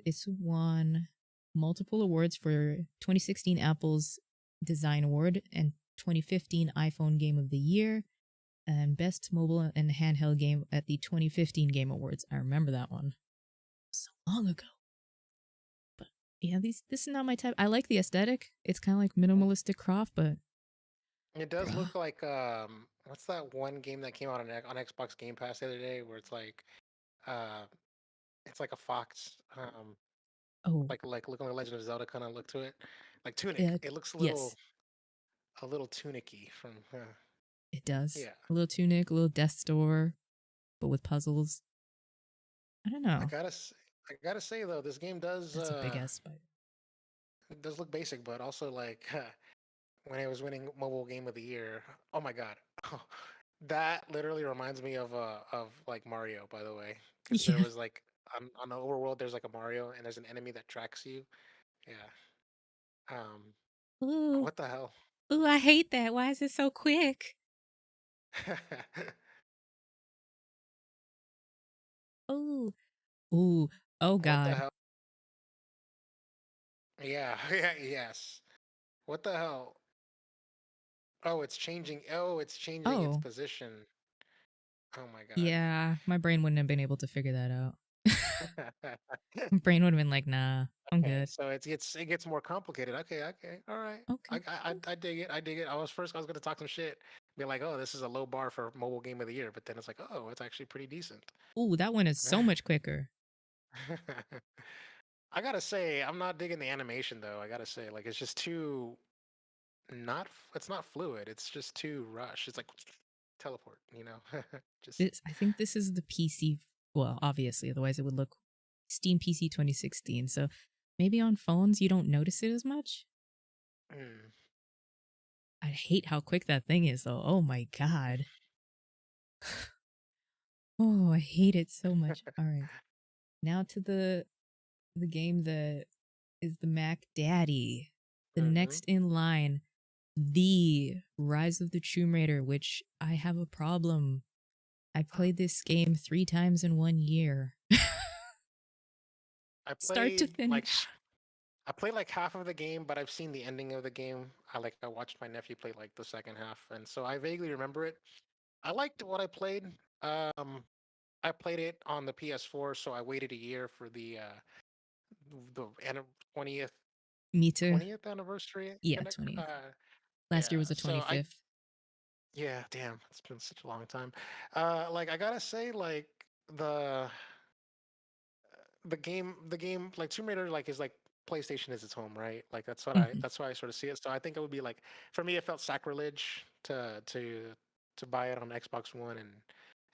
It's won multiple awards for 2016 Apple's Design Award and 2015 iPhone Game of the Year and Best Mobile and Handheld Game at the 2015 Game Awards. I remember that one. So long ago. But yeah, this is not my type. I like the aesthetic. It's kind of like minimalistic craft, but It does bruh. look like what's that one game that came out on Xbox Game Pass the other day where uh it's like a fox Oh, like looking like Legend of Zelda kind of look to it. Like Tunic. uh, It looks yes, a little tunicky from it does. yeah. A little Tunic, a little Death Store, but with puzzles. I don't I know. gotta s- I gotta say though, this game That's a big ass spider. it does look basic, but also like when it was winning Mobile Game of the Year. Oh my god, that literally reminds me of like Mario, by the way, because there Yeah. was like on the overworld there's like a Mario and there's an enemy that tracks you. Yeah. Um. Ooh, What the hell? ooh, I hate that. Why is it so quick? Ooh, ooh, oh What the God. hell? Yeah. Yeah. Yes. What the hell? Oh, it's changing. Oh, it's changing its Oh, position. Oh my god. yeah. My brain wouldn't have been able to figure that out. My brain would have been like, nah, I'm Okay, good. so it gets more complicated. Okay, okay, all right. Okay. I dig it. I dig it. I was gonna talk some shit, be like, oh, this is a low bar for mobile game of the year, but then it's like, oh, it's actually pretty decent. Ooh, that one is so much quicker. I gotta say, I'm not digging the animation though. I gotta say, like, it's just too it's not fluid. It's just too rush. It's like teleport, you know. Just I think this is the PC. Well, obviously, otherwise it would look Steam PC 2016. So maybe on phones you don't notice it as much. mm, I hate how quick that thing is, though. Oh my God. Oh, I hate it so much. All right. Now to the game that is the Mac Daddy. The hmm next in line, the Rise of the Tomb Raider, which I have a problem. I played this game 3 times in 1 year. I Start to played like finish. I played like half of the game, but I've seen the ending of the game. I watched my nephew play like the second half, and so I vaguely remember it. I liked what I played. Um, I played it on the PS4, so I waited a year for the 20th Me too. 20th anniversary. Yeah, 20th. Last year Yeah, was the so I 25th. yeah, damn, it's been such a long time. Like I gotta say, like the the game like Tomb Raider like is like PlayStation is its home, right? Like Hmm. that's why I sort of see it. So I think it would be like for me it felt sacrilege to buy it on Xbox One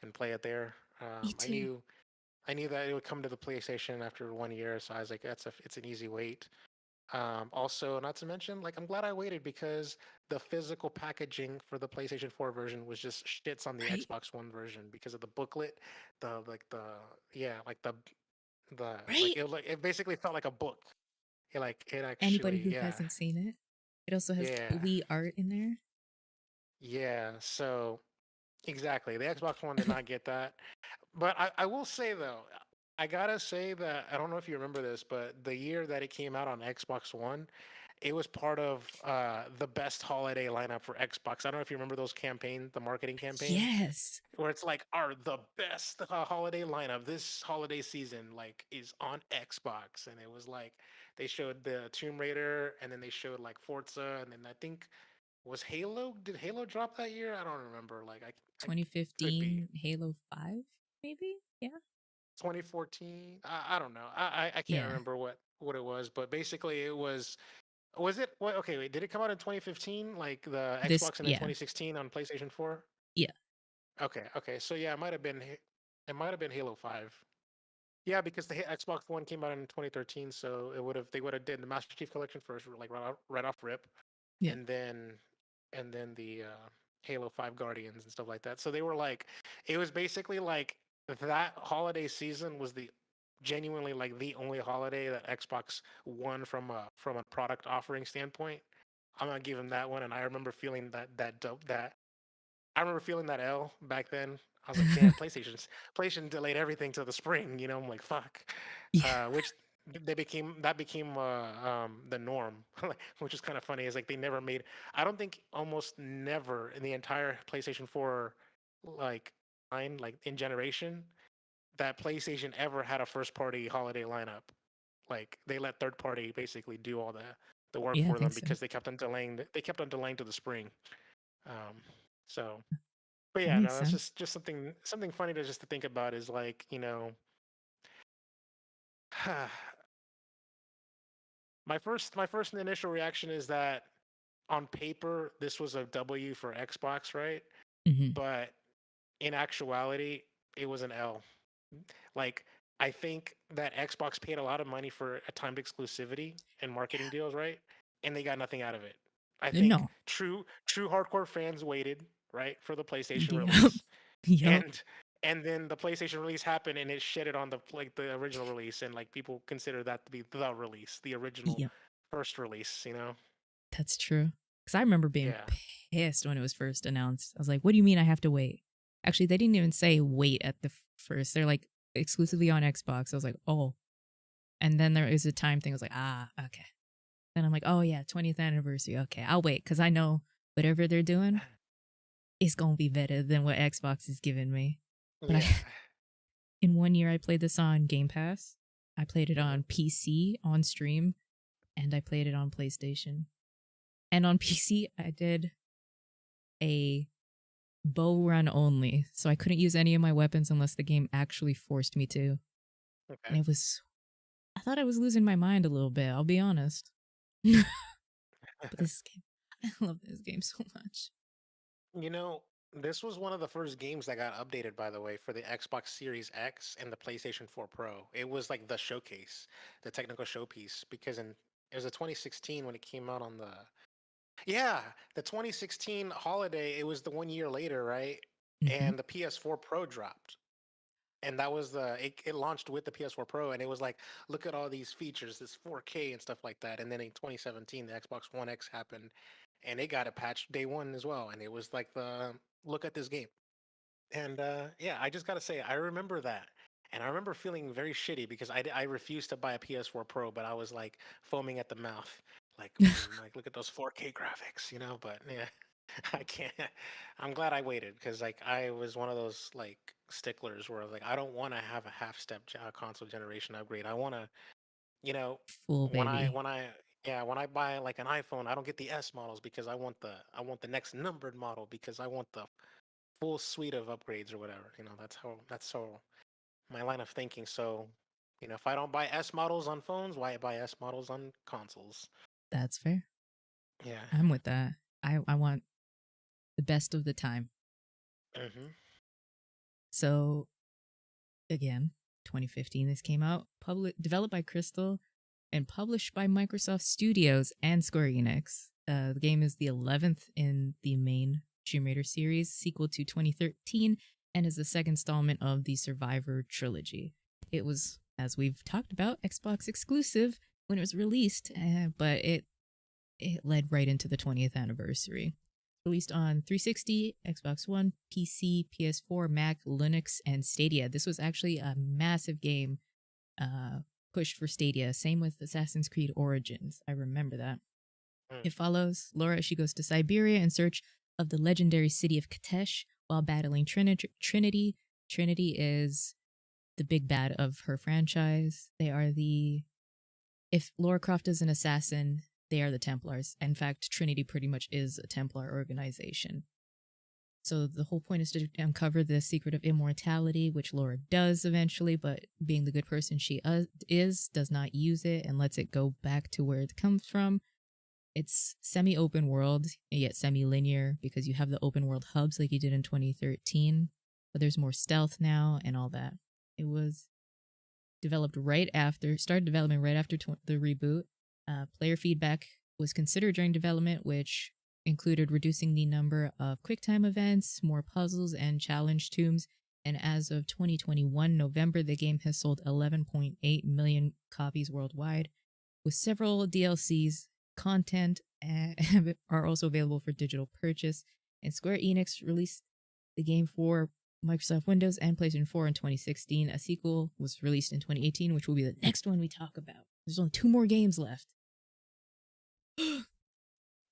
and play it there. Me too. I knew that it would come to the PlayStation after 1 year, so I was like it's an easy wait. Also, not to mention, like I'm glad I waited because the physical packaging for the PlayStation 4 version was just shits on the Right? Xbox One version because of the booklet, the like the yeah, like the Right? like it basically felt like a book. It Anybody actually who hasn't seen it. It also has yeah Wii art in there. yeah. So exactly, the Xbox One did not get that. But I will say though, I gotta say that I don't know if you remember this, but the year that it came out on Xbox One, it was part of the best holiday lineup for Xbox. I don't know if you remember those campaign, the marketing campaign, Yes. where it's like, our the best holiday lineup this holiday season like is on Xbox, and it was like they showed the Tomb Raider, and then they showed like Forza, and then I think Was Halo? Did Halo drop that year? I don't remember. I could be 2015 Halo 5, maybe? Yeah. 2014. I don't know. I can't Yeah. remember what it was, but basically it was. Was it? What? Okay, wait. Did it come out in 2015? Like the Xbox, and then Yeah. 2016 on PlayStation 4? Yeah. Okay. Okay. So yeah, it might have been. It might have been Halo 5. Yeah, because the Xbox One came out in 2013, so they would have did the Master Chief Collection first, like right off rip, Yeah. and then the Halo 5 Guardians and stuff like that. So they were like, it was basically like that holiday season was the genuinely like the only holiday that Xbox won from a product offering standpoint. I'm gonna give them that one, and I remember feeling that dope that I remember feeling that L back then. I was like, damn, PlayStation delayed everything to the spring. I'm like, fuck. Yeah. Which became the norm, which is kind of funny. Is like they never made. I don't think almost never in the entire PlayStation 4 like line, like in generation, that PlayStation ever had a first party holiday lineup. Like they let third party basically do all the work Yeah, I for them think so. because they kept on delaying. They kept on delaying to the spring. Um, so but That yeah, makes no, that's sense. just something funny to think about is like, my first initial reaction is that on paper this was a W for Xbox, right? Hmm. But in actuality, it was an L. Like I think that Xbox paid a lot of money for a timed exclusivity and marketing deals, right? And they got nothing out of it. I think No. true hardcore fans waited, right, for the PlayStation Yep. release, Yep. and then the PlayStation release happened and it shitted on the original release, and like people consider that to be the release, the original Yep. first release. That's true. Because I remember being Yeah. pissed when it was first announced. I was like, what do you mean I have to wait? Actually, they didn't even say wait at the first. They're like exclusively on Xbox. I was like, oh. And then there is a time thing. I was like, ah, okay. Then I'm like, oh yeah, 20th anniversary. Okay, I'll wait because I know whatever they're doing is going to be better than what Xbox is giving me. But Yeah. in 1 year, I played this on Game Pass. I played it Hmm. on PC on stream, and I played it on PlayStation. And on PC, I did a bow run only, so I couldn't use any of my weapons unless the game actually forced me to. Okay. And I thought I was losing my mind a little bit, I'll be honest. But this game, I love this game so much. You know, this was one of the first games that got updated, by the way, for the Xbox Series X and the PlayStation 4 Pro. It was like the showcase, the technical showpiece, because it was a 2016 when it came out on the yeah, the 2016 holiday. It was the 1 year later, right? Hmm. And the PS4 Pro dropped, and that was it launched with the PS4 Pro, and it was like, look at all these features, this 4K and stuff like that. And then in 2017, the Xbox One X happened, and it got a patch day one as well, and it was like the look at this game. And yeah, I just gotta say, I remember that, and I remember feeling very shitty because I refused to buy a PS4 Pro, but I was like foaming at the mouth, like like look at those 4K graphics. But yeah, I can't. I'm glad I waited because like I was one of those like sticklers where I was like, I don't want to have a half step console generation upgrade. I want to, you know, Full when I baby. when I yeah when I buy like an iPhone, I don't get the S models because I want the next numbered model because I want the full suite of upgrades or whatever. That's how my line of thinking. So, if I don't buy S models on phones, why buy S models on consoles? That's fair. Yeah. I'm with that. I want the best of the time. Hmm. So again, 2015 this came out, developed by Crystal and published by Microsoft Studios and Square Enix. The game is the 11th in the main Tomb Raider series, sequel to 2013, and is the second installment of the Survivor trilogy. It was, as we've talked about, Xbox exclusive when it was released, but it led right into the 20th anniversary. Released on 360, Xbox One, PC, PS4, Mac, Linux, and Stadia. This was actually a massive game uh, pushed for Stadia. Same with Assassin's Creed Origins. I remember that. Mm. It follows Laura. She goes to Siberia in search of the legendary city of Katesh while battling Trinity. Trinity is the big bad of her franchise. They are if Laura Croft is an assassin, They are the Templars. In fact, Trinity pretty much is a Templar organization. So the whole point is to uncover the secret of immortality, which Laura does eventually, but being the good person she is, does not use it and lets it go back to where it comes from. It's semi-open world, yet semi-linear, because you have the open world hubs like you did in 2013, but there's more stealth now and all that. It was started development right after the reboot. Player feedback was considered during development, which included reducing the number of QuickTime events, more puzzles, and challenge tombs. And as of 2021 November, the game has sold 11.8 million copies worldwide, with several DLCs content are also available for digital purchase. And Square Enix released the game for Microsoft Windows and PlayStation 4 in 2016. A sequel was released in 2018, which will be the next one we talk about. There's only 2 more games left.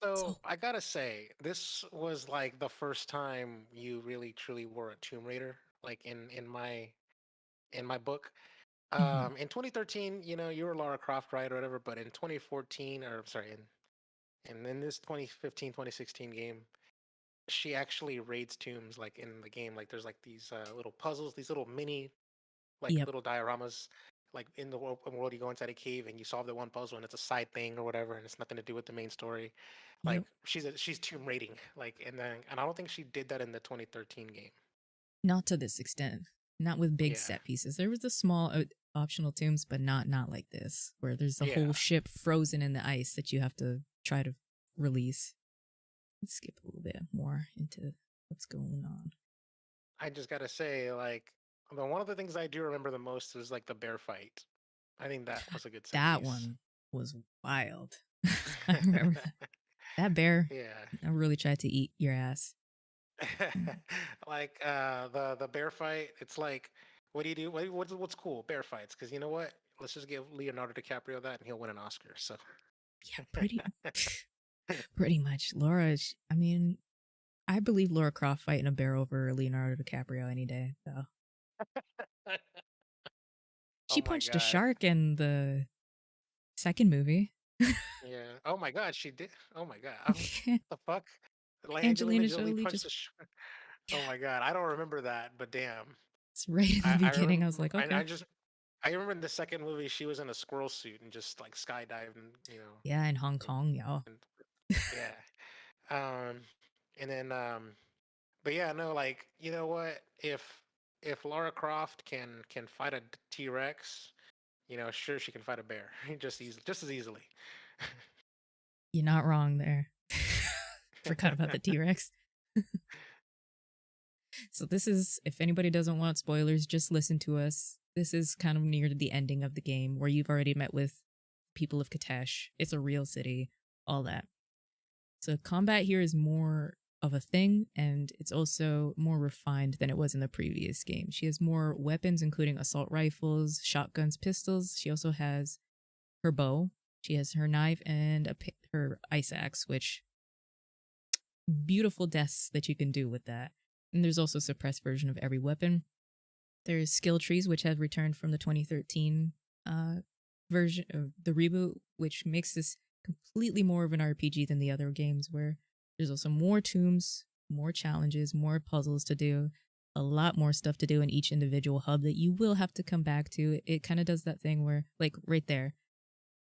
So I gotta say, this was like the first time you really truly were a Tomb Raider, like in my book. Mhm. In 2013, you were Lara Croft, right, or whatever. But in 2014, or sorry, and in this 2015, 2016 game, she actually raids tombs, like in the game. Like there's like these little puzzles, these little mini, like Yep. little dioramas. Like in the open world, you go inside a cave and you solve the one puzzle, and it's a side thing or whatever, and it's nothing to do with the main story. Like Yep. she's tomb raiding, like, and I don't think she did that in the 2013 game. Not to this extent. Not with big Yeah, set pieces. There was the small optional tombs, but not like this, where there's a yeah. whole ship frozen in the ice that you have to try to release. Let's skip a little bit more into what's going on. I just gotta say, like, one of the things I do remember the most is like the bear fight. I think that was a good set That piece. one was wild. I remember that. That bear Yeah. really tried to eat your ass. Mm. Like the bear fight, it's like, what do you do? What's cool? Bear fights, because you know what? Let's just give Leonardo DiCaprio that, and he'll win an Oscar. So, Yeah, pretty much. Laura, I mean, I believe Laura Croft fighting a bear over Leonardo DiCaprio any day, though. oh She my punched a god, shark in the second movie. yeah. Oh my god, she did. Oh my god, the fuck? Like Angelina Angelina Jolie Jolie punched just, a shark. yeah, Oh my god, I don't remember that, but damn. it's right in the I beginning. I was remember. like, I okay. just. I remember in the second movie she was in a squirrel suit and just like skydiving. Yeah, in Hong And, Kong, yeah. and yeah. Um, and then but yeah, no, like you know what? If Lara Croft can fight a T Rex, sure she can fight a bear just as easily. You're not wrong there. Forgot about the T Rex. So this is, if anybody doesn't want spoilers, just listen to us. This is kind of near the ending of the game where you've already met with people of Katesh. It's a real city, all that. So combat here is more of a thing, and it's also more refined than it was in the previous game. She has more weapons, including assault rifles, shotguns, pistols. She also has her bow. She has her knife and her ice axe, which beautiful deaths that you can do with that. And there's also a suppressed version of every weapon. There's skill trees, which have returned from the 2013 uh, version of the reboot, which makes this completely more of an RPG than the other games, where there's also more tombs, more challenges, more puzzles to do, a lot more stuff to do in each individual hub that you will have to come back to. It kind of does that thing where, like, right there,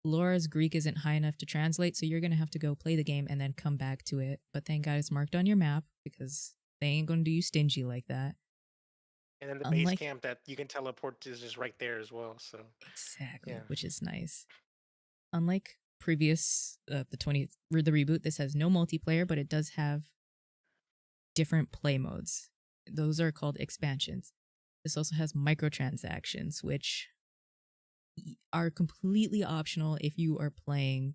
Laura's Greek isn't high enough to translate, so you're going to have to go play the game and then come back to it. But thank God it's marked on your map because they ain't going to do you stingy like that. And then the base Unlike, camp that you can teleport to is just right there as well. So exactly, yeah. which is nice. Unlike previous, the reboot, this has no multiplayer, but it does have different play modes. Those are called expansions. This also has microtransactions, which are completely optional if you are playing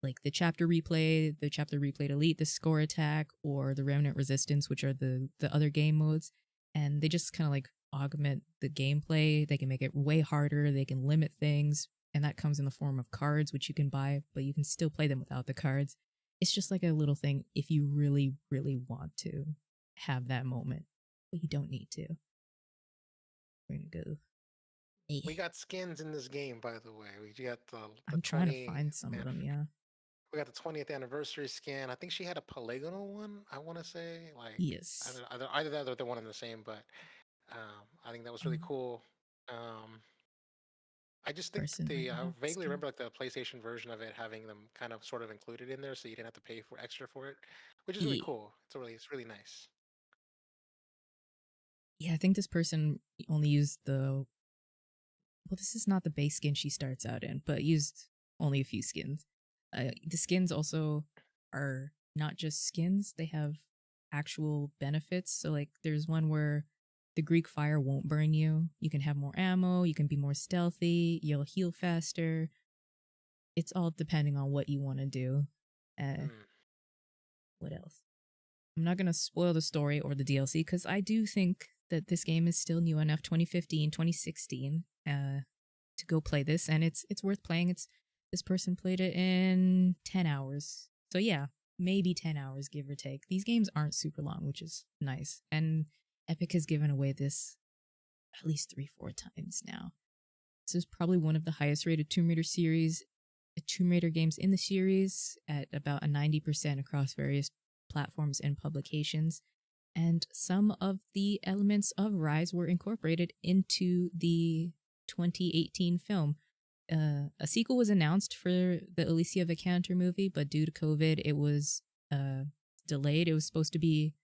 like the chapter replay, the chapter replay elite, the score attack, or the remnant resistance, which are the other game modes. And they just kind of like augment the gameplay. They can make it way harder. They can limit things. And that comes in the form of cards, which you can buy, but you can still play them without the cards. It's just like a little thing if you really, really want to have that moment, but you don't need to. We're going to go. We Hey, got skins in this game, by the way. We got the I'm trying to 20 find some of and them, yeah. We got the 20th anniversary skin. I think she had a polygonal one. I want to say like Yes. either that or the one in the same. But I think that was really Um, cool. Um, I just think person might the not I have the vaguely skin. remember like the PlayStation version of it having them kind of sort of included in there, so you didn't have to pay for extra for it, which is really Yeah. cool. It's really nice. Yeah, I think this person only used the well, this is not the base skin she starts out in, but used only a few skins. The skins also are not just skins, they have actual benefits. So, like, there's one where the Greek fire won't burn you. You can have more ammo, you can be more stealthy, you'll heal faster. It's all depending on what you want to do. Uh, Hmm. what else? I'm not going to spoil the story or the DLC because I do think that this game is still new enough 2015, 2016. To go play this, and it's worth playing. It's this person played it in 10 hours. So yeah, maybe 10 hours give or take. These games aren't super long, which is nice. And Epic has given away this at least 3-4 times now. This is probably one of the highest rated Tomb Raider games in the series at about a 90% across various platforms and publications. And some of the elements of Rise were incorporated into the 2018 film. A sequel was announced for the Alicia Vikander movie, but due to COVID, it was delayed. It was supposed to be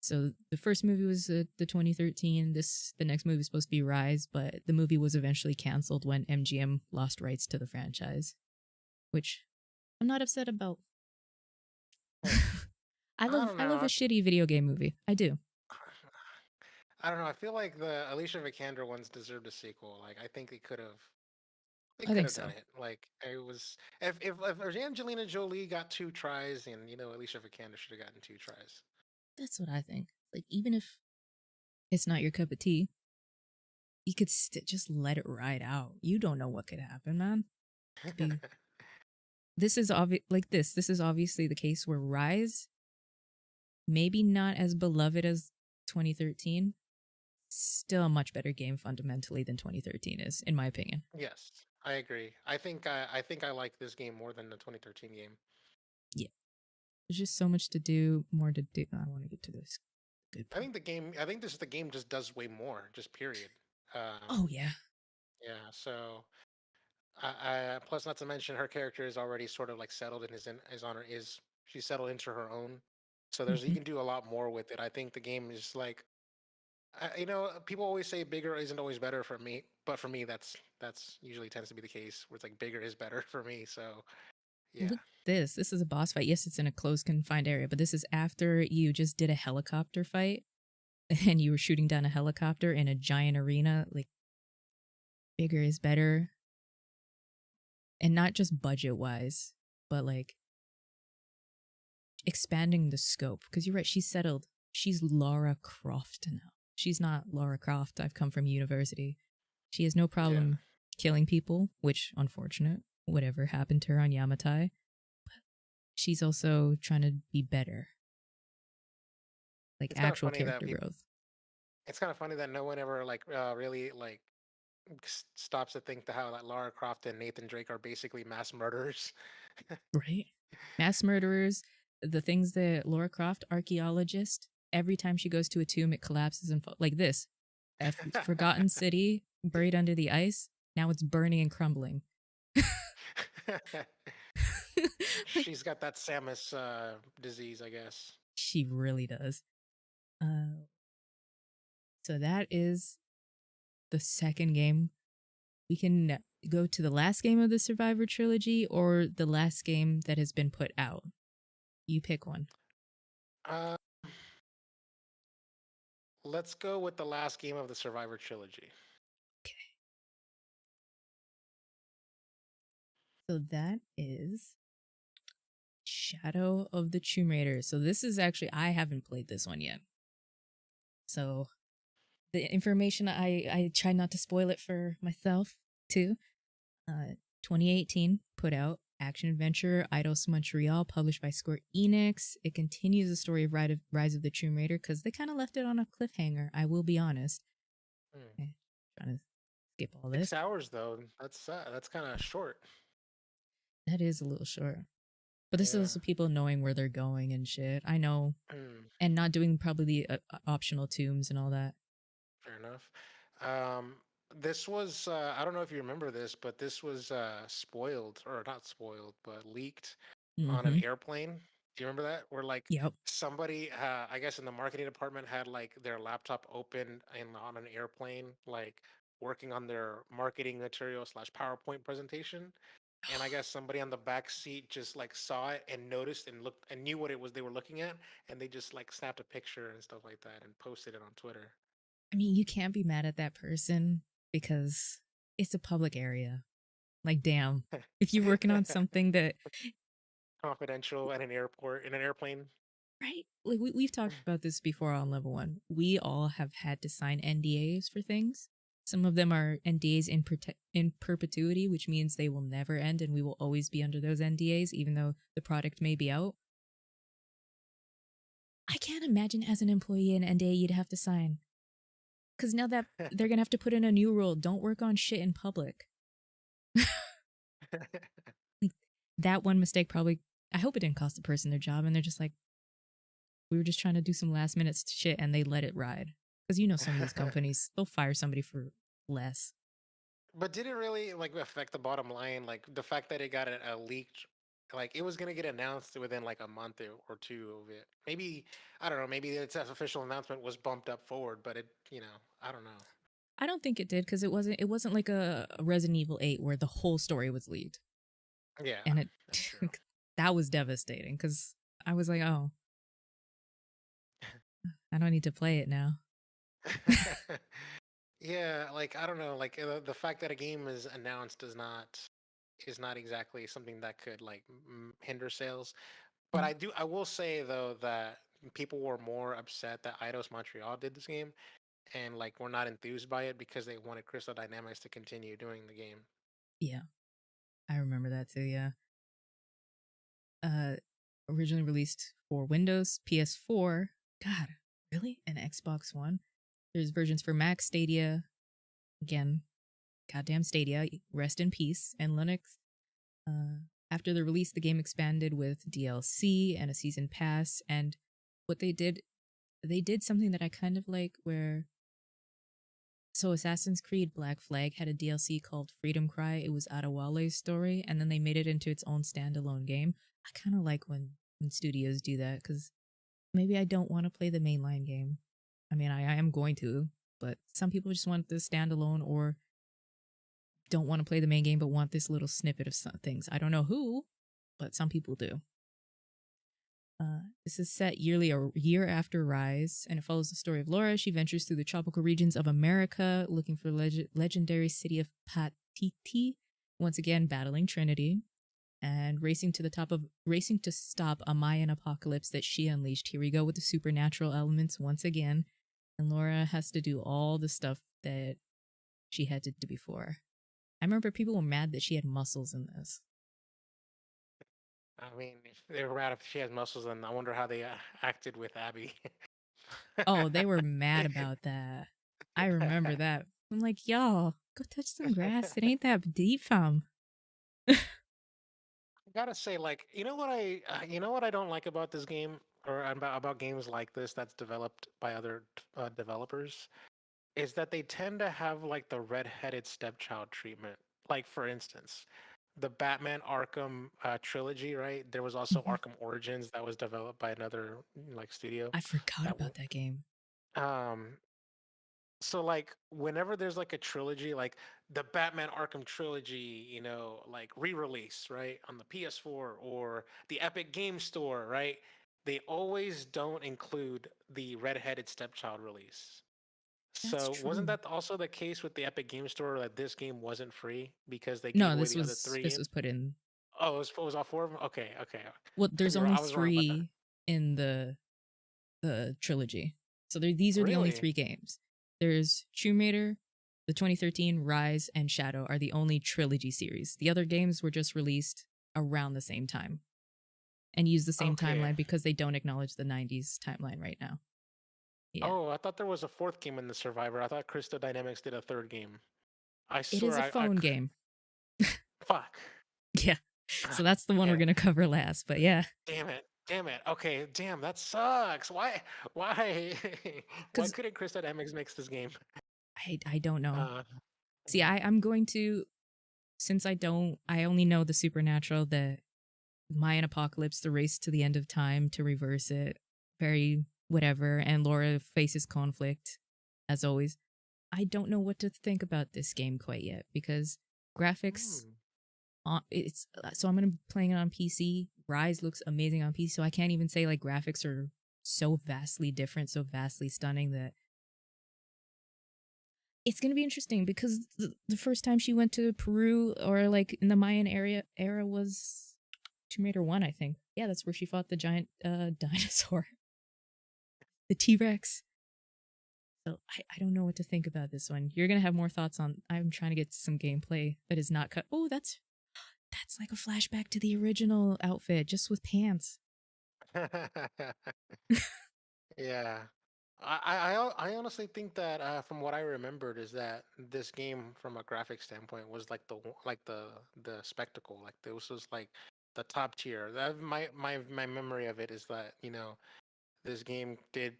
so the first movie was the 2013. The next movie was supposed to be Rise, but the movie was eventually canceled when MGM lost rights to the franchise, which I'm not upset about. Hmm. I don't I love know. a shitty video game movie. I do. I don't know. I feel like the Alicia Vikander ones deserved a sequel. Like I think they I could think have done so. it. Like it was if Angelina Jolie got 2 tries, and Alicia Vikander should have gotten 2 tries. That's what I think. Like, even if it's not your cup of tea, you could just let it ride out. You don't know what could happen, man. Could be. This is obvious. Like this. This is obviously the case where Rise, maybe not as beloved as 2013, still a much better game fundamentally than 2013 is, in my opinion. Yes, I agree. I think I like this game more than the 2013 game. Yeah, there's just so much to do, more to do. I want to get to this. Good point. I think this is the game just does way more, just period. Oh yeah. Yeah. So, plus not to mention her character is already sort of like settled in his honor is she's settled into her own. So there's you Hmm. can do a lot more with it. I think the game is like, people always say bigger isn't always better for me, but for me that's usually tends to be the case where it's like bigger is better for me. So yeah. Look at this. This is a boss fight. Yes, it's in a closed, confined area, but this is after you just did a helicopter fight and you were shooting down a helicopter in a giant arena. Like, bigger is better. And not just budget wise, but like expanding the scope. Because you're right, she's settled. She's Lara Croft now. She's not Lara Croft. I've come from university. She has no Yeah. problem killing people, which unfortunate. Whatever happened to her on Yamatai. She's also trying to be better, like It's kind of actual funny that character people. growth. It's kind of funny that no one ever like really like stops to think that how like Lara Croft and Nathan Drake are basically mass murderers. Right? Mass murderers, the things that Laura Croft, archaeologist, every time she goes to a tomb, it collapses and like this. Forgotten city, buried under the ice. Now it's burning and crumbling. Like, She's got that Samus disease, I guess. she really does. Uh, so that is the second game. We can go to the last game of the Survivor trilogy or the last game that has been put out. You pick one. Uh, let's go with the last game of the Survivor trilogy. Okay. So that is Shadow of the Tomb Raider. So this is actually, I haven't played this one yet. So the information, I try not to spoil it for myself too. 2018 put out action adventure Eidos Montreal, published by Square Enix. It continues the story of Rise of the Tomb Raider because they kind of left it on a cliffhanger. I will be honest. Hmm. Okay, trying to skip all this. 6 hours though. That's kind of short. That is a little short. But this is Yeah. also people knowing where they're going and shit. I know, Mm, and not doing probably the optional tombs and all that. fair enough. Um, this was I don't know if you remember this, but this was spoiled or not spoiled, but leaked on an Mm-hmm. airplane. Do you remember that? Where like Yep. somebody, I guess in the marketing department, had like their laptop open and on an airplane, like working on their marketing material slash PowerPoint presentation. And I guess somebody on the back seat just like saw it and noticed and looked and knew what it was they were looking at, and they just like snapped a picture and stuff like that and posted it on Twitter. I mean, you can't be mad at that person because it's a public area. Like, damn. If you're working on something that, Confidential at an airport in an airplane. right? Like, we've talked about this before on level one. We all have had to sign NDAs for things. Some of them are NDAs in perpetuity, which means they will never end and we will always be under those NDAs, even though the product may be out. I can't imagine as an employee an NDA you'd have to sign. Because now that they're going to have to put in a new rule, don't work on shit in public. Like, that one mistake probably, I hope it didn't cost the person their job and they're just like, we were just trying to do some last minute shit and they let it ride. Because you know, some of these companies, they'll fire somebody for less. But did it really like affect the bottom line? Like the fact that it got a leaked, like it was gonna get announced within like a month or two of it. Maybe I don't know. Maybe its official announcement was bumped up forward, but it, I don't know. I don't think it did because it wasn't like a Resident Evil 8 where the whole story was leaked. Yeah, And it that's true. that was devastating because I was like, oh, I don't need to play it now. Yeah, like I don't know, like the fact that a game is announced is not exactly something that could like hinder sales. But I will say though that people were more upset that Eidos Montreal did this game and like were not enthused by it because they wanted Crystal Dynamics to continue doing the game. Yeah, I remember that too. Yeah. uh Originally released for Windows, PS4, God, really? And Xbox One. There's versions for Mac, Stadia, again, goddamn Stadia, rest in peace, and Linux. After the release, the game expanded with DLC and a season pass, and what they did something that I kind of like where so Assassin's Creed Black Flag had a DLC called Freedom Cry. It was Adewale's story, and then they made it into its own standalone game. I kind of like when studios do that because maybe I don't want to play the mainline game. I mean, I am going to, but some people just want the standalone or don't want to play the main game but want this little snippet of some things. I don't know who, but some people do. This is set yearly a year after Rise, and it follows the story of Laura. She ventures through the tropical regions of America looking for the legendary city of Patiti, once again battling Trinity, and racing to stop a Mayan apocalypse that she unleashed. Here we go with the supernatural elements once again, and Laura has to do all the stuff that she had to do before. I remember people were mad that she had muscles in this. I mean, if they were mad if she has muscles, then I wonder how they acted with Abby. Oh, they were mad about that. I remember that. I'm like, y'all, go touch some grass. It ain't that deep, fam. I gotta say, like, you know what I don't like about this game, or about games like this that's developed by other developers, is that they tend to have like the red-headed stepchild treatment. Like, for instance, the Batman Arkham trilogy, right? There was also Mhm. Arkham Origins that was developed by another like studio. I forgot That about that game. um, so like whenever there's like a trilogy, like the Batman Arkham trilogy, like re-release, right, on the PS4 or the Epic Game Store, right? They always don't include the red-headed stepchild release. That's So wasn't true. that also the case with the Epic Game Store that this game wasn't free because they gave No, away this the other was three this was games? put in. Oh, it was all four of them. Okay, okay. Well, there's only I was wrong about that. 3 in the trilogy. So these are the only Really? 3 games. There's Tomb Raider, the 2013 Rise, and Shadow are the only trilogy series. The other games were just released around the same time and use the same Okay. timeline because they don't acknowledge the 90s timeline right now. Yeah. Oh, I thought there was a fourth game in the Survivor. I thought Crystal Dynamics did a third game. I It is swear, a phone game. fuck. Yeah. So that's the one we're Yeah. gonna cover last. But yeah, Damn it. Damn it. Okay, damn, that sucks. Why why because couldn't Chris Dynamics makes this game? I don't know. Uh See, I'm going to, since I only know the supernatural, the Mayan apocalypse, the race to the end of time to reverse it, very whatever, and Laura faces conflict as always. I don't know what to think about this game quite yet because graphics hmm. it's so I'm gonna be playing it on PC. Rise looks amazing on PC, so I can't even say like graphics are so vastly different, so vastly stunning that it's gonna be interesting because the first time she went to Peru or like in the Mayan era was Tomb Raider 1, I think. Yeah, that's where she fought the giant dinosaur, the T Rex. So I don't know what to think about this one. You're gonna have more thoughts on. I'm trying to get some gameplay that is not cut. Oh, that's like a flashback to the original outfit, just with pants. Yeah. I honestly think that from what I remembered is that this game from a graphic standpoint was like the spectacle, like this was like the top tier. That my memory of it is that, this game did,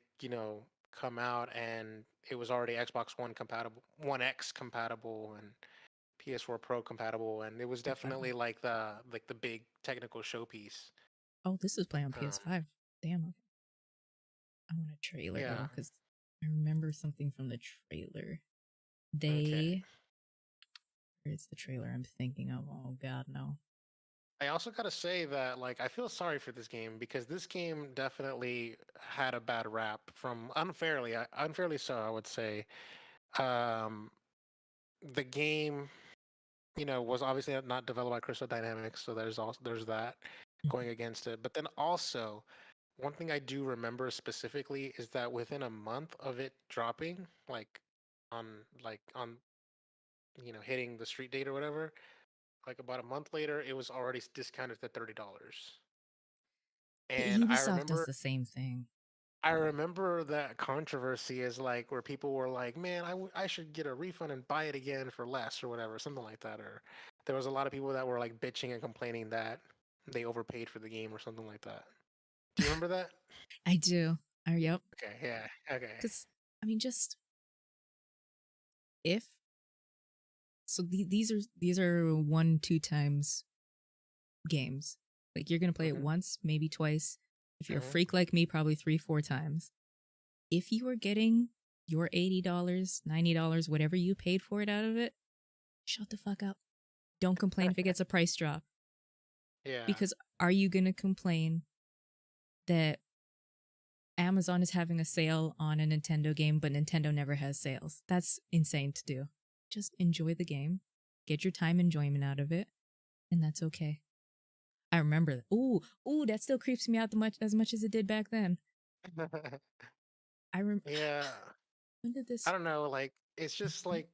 come out and it was already Xbox One compatible, One X compatible and PS4 Pro compatible, and it was Wow. definitely like the big technical showpiece. Oh, this is playing on Um, PS5. Damn. Okay. I want a trailer yeah. though, because I remember something from the trailer. Okay. They. Where's the trailer I'm thinking of? Oh God, no. I also gotta say that like I feel sorry for this game because this game definitely had a bad rap from unfairly so I would say. Um, the game, was obviously not developed by Crystal Dynamics, so there's that going against it. But then also, one thing I do remember specifically is that within a month of it dropping, on on hitting the street date or whatever, like about a month later, it was already discounted to $30. And Ubisoft does the same thing. I remember that controversy is like where people were like, "Man, I should get a refund and buy it again for less or whatever, something like that." Or there was a lot of people that were like bitching and complaining that they overpaid for the game or something like that. Do you remember that? I do. Oh, yep. Okay, yeah, okay. Because I mean, just if so, these are 1-2 times games. Like you're gonna play it Mhm, once, maybe twice. If you're a mhm. freak like me, probably 3-4 times. If you are getting your $80, $90, whatever you paid for it out of it, shut the fuck up. Don't complain if it gets a price drop. Yeah. Because are you gonna complain that Amazon is having a sale on a Nintendo game, but Nintendo never has sales? That's insane to do. Just enjoy the game, get your time enjoyment out of it, and that's okay. I remember that. Ooh, that still creeps me out as much as it did back then. I rem- Yeah. when did I this? don't know, like it's just like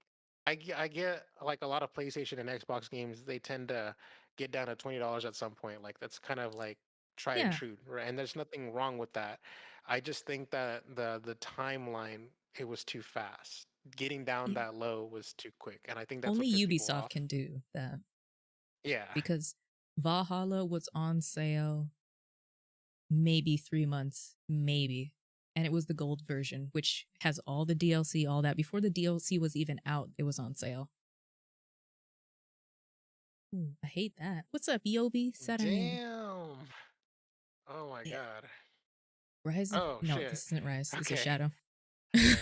I get like a lot of PlayStation and Xbox games, they tend to get down to $20 at some point. Like that's kind of like tried and Yeah, true, right? And there's nothing wrong with that. I just think that the timeline, it was too fast. Getting down yeah. that low was too quick, and I think that's Only what pissed people Ubisoft off. can do that Yeah. because Valhalla was on sale maybe 3 months, maybe. And it was the gold version, which has all the DLC, all that. Before the DLC was even out, it was on sale. Ooh, I hate that. What's up, Yobi? Said our name. Damn. Oh my Yeah. God. Rise? Oh No, shit. this isn't Rise. This is Okay. Shadow. Okay.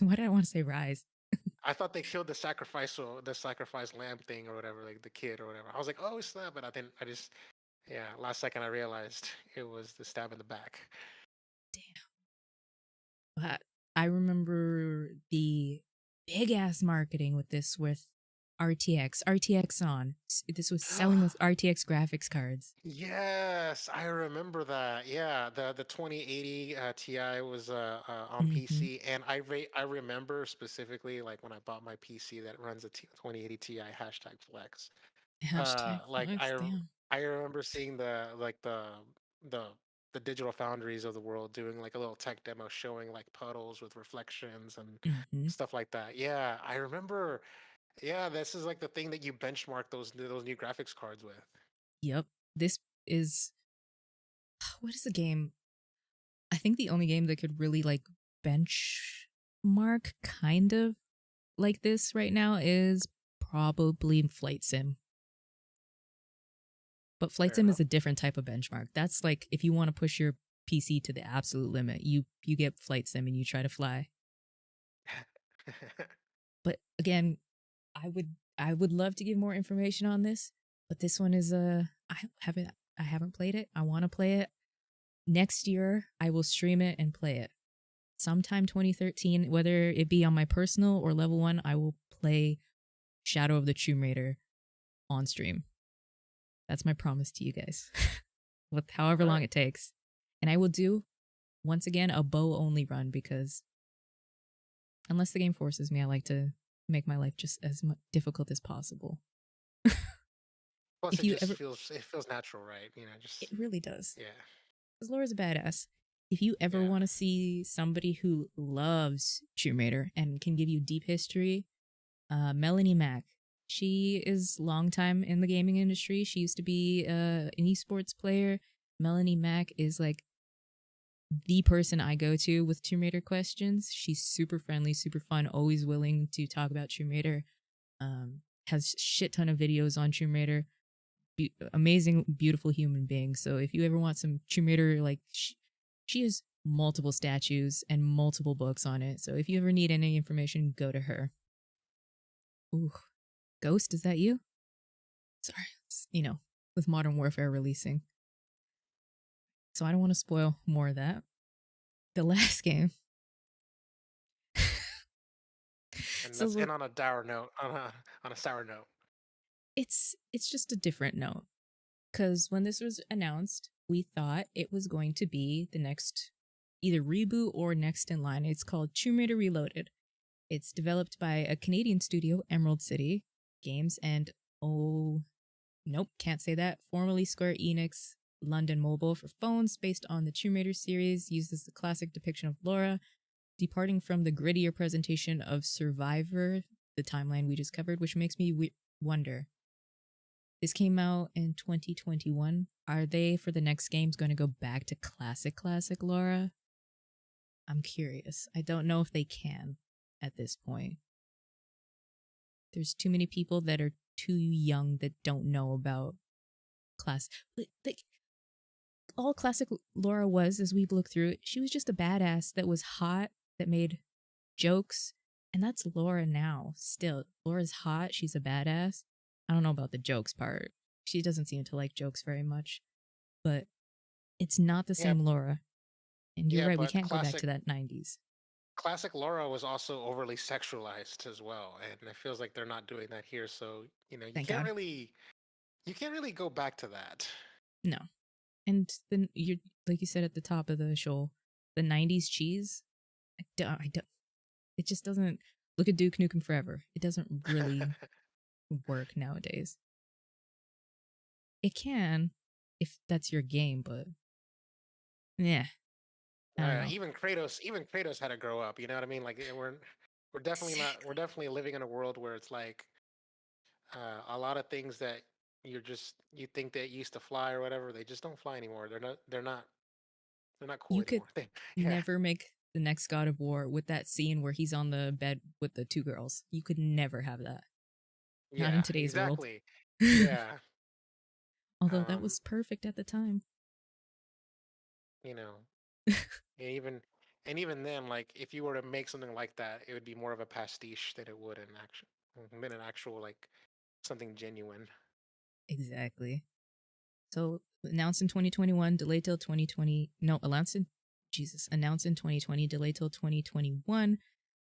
Why did I want to say Rise? I thought they killed the sacrifice lamb thing or whatever, like the kid or whatever. I was like, oh snap, but I didn't. I just, yeah. Last second, I realized it was the stab in the back. Damn. But I remember the big ass marketing with this with RTX on. This was selling with RTX graphics cards. Yes, I remember that. Yeah, the 2080 Ti was on Mm-hmm. PC, and I remember specifically like when I bought my PC that runs a 2080 Ti #flex. Hashtag Like flex. Damn. I remember seeing the the digital foundries of the world doing like a little tech demo showing like puddles with reflections and Mm-hmm. stuff like that. Yeah, I remember Yeah, this is like the thing that you benchmark those new graphics cards with. Yep. This is what is the game? I think the only game that could really like benchmark kind of like this right now is probably Flight Sim. But Flight Fair Sim is enough. a different type of benchmark. That's like if you want to push your PC to the absolute limit, you get Flight Sim and you try to fly. But again, I would love to give more information on this, but this one is I haven't played it. I want to play it. Next year I will stream it and play it. Sometime 2013, whether it be on my personal or level 1, I will play Shadow of the Tomb Raider on stream. That's my promise to you guys. With however All long right. it takes. And I will do once again a bow only run because unless the game forces me, I like to make my life just as difficult as possible. Plus, If it you just ever, feels natural, right? it Just really does. yeah, Because Laura's a badass. If you ever yeah. want to see somebody who loves Tomb Raider and can give you deep history, Melanie Mack. She is long time in the gaming industry. She used to be an esports player. Melanie Mack is like the person I go to with Tomb Raider questions. She's super friendly, super fun, always willing to talk about Tomb Raider. Has shit ton of videos on Tomb Raider. Amazing, beautiful human being. So if you ever want some Tomb Raider, like she has multiple statues and multiple books on it. So if you ever need any information, go to her. Ooh, Ghost, is that you? Sorry, with Modern Warfare releasing. So I don't want to spoil more of that. The last game. And So let's end on a dour note, on a sour note. it's just a different note because when this was announced, we thought it was going to be the next either reboot or next in line. It's called Tomb Raider Reloaded. It's developed by a Canadian studio, Emerald City Games, and oh, nope, can't say that. Formerly Square Enix London Mobile for phones, based on the Tomb Raider series, uses the classic depiction of Laura, departing from the grittier presentation of Survivor, the timeline we just covered, which makes me wonder. This came out in 2021. Are they, for the next games, going to go back to classic Laura? I'm curious. I don't know if they can at this point. There's too many people that are too young that don't know about class. Like, all classic Laura was, as we've looked through it, she was just a badass that was hot, that made jokes, and that's Laura now. Still, Laura's hot. She's a badass. I don't know about the jokes part. She doesn't seem to like jokes very much, but it's not the Yeah, same Laura. And you're yeah, right, we but can't go back to that 90s. classic Laura was also overly sexualized as well, and it feels like they're not doing that here. So Thank God. you can't really go back to that. No. And then you, like you said at the top of the show, the 90s cheese, I don't, it just doesn't look at Duke Nukem Forever. It doesn't really work nowadays. It can if that's your game, but yeah, I don't know. Even Kratos had to grow up. You know what I mean? Like we're definitely not. We're Exactly. definitely living in a world where it's like a lot of things that you think that used to fly or whatever. They just don't fly anymore. They're not cool You could anymore. Yeah, never make the next God of War with that scene where he's on the bed with the two girls. You could never have that. Not in yeah, today's world. exactly. Yeah. Although that Um, was perfect at the time. you know, and even then, like if you were to make something like that, it would be more of a pastiche than it would an actual like something genuine. Exactly. So announced in 2021, delayed till 2020. No, announced in 2020, delayed till 2021.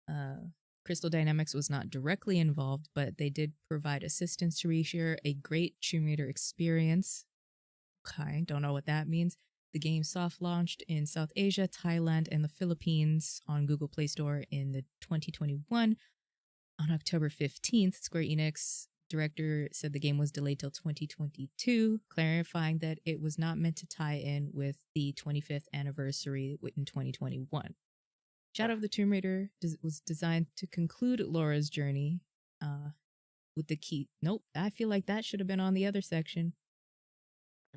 Uh, Crystal Dynamics was not directly involved, but they did provide assistance to reshare a great Tomb Raider experience. Okay, don't know what that means. The game soft launched in South Asia, Thailand, and the Philippines on Google Play Store in the 2021. On October 15th, Square Enix director said the game was delayed till 2022, clarifying that it was not meant to tie in with the 25th anniversary in 2021. Huh. Shadow of the Tomb Raider was designed to conclude Laura's journey. with the key. Nope, I feel like that should have been on the other section.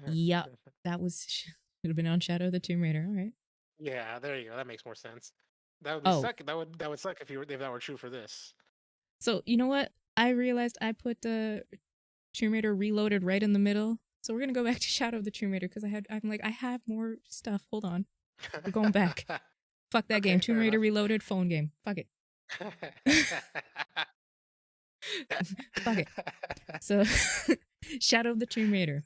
Yup, that was should have been on Shadow of the Tomb Raider. All right. Yeah, there you go. That makes more sense. That would be Oh, suck. That would suck if that were true for this. so you know what? I realized I put the Tomb Raider Reloaded right in the middle. So we're gonna go back to Shadow of the Tomb Raider because I'm like, I have more stuff. Hold on. We're going back. Fuck that game. Okay, Tomb fair Raider enough. Reloaded phone game. Fuck it. Fuck it. So Shadow of the Tomb Raider.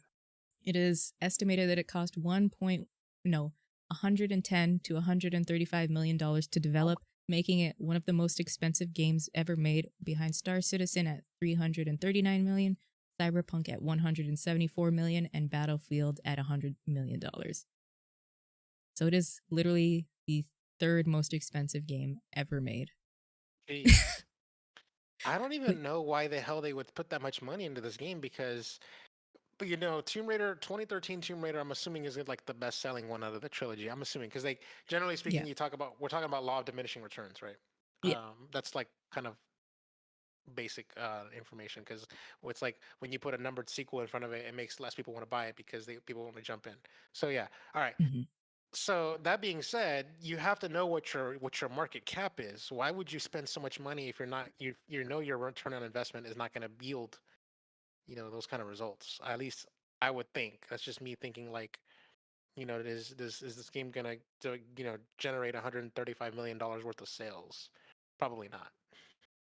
It is estimated that it cost 110 to 135 million dollars to develop, making it one of the most expensive games ever made, behind Star Citizen at 339 million, Cyberpunk at 174 million, and Battlefield at 100 million dollars. So it is literally the third most expensive game ever made. Jeez. I don't But even know why the hell they would put that much money into this game because, but Tomb Raider 2013 Tomb Raider, I'm assuming is like the best selling one out of the trilogy. I'm assuming because they generally yeah, speaking, we're talking about law of diminishing returns, right? yeah, That's like kind of basic information because it's like when you put a numbered sequel in front of it, it makes less people want to buy it because people want to jump in. So yeah, all right. hmm So that being said, you have to know what your market cap is. Why would you spend so much money if you're not you know your return on investment is not going to yield those kind of results? At least I would think. That's just me thinking like is this game gonna generate 135 million dollars worth of sales? Probably not.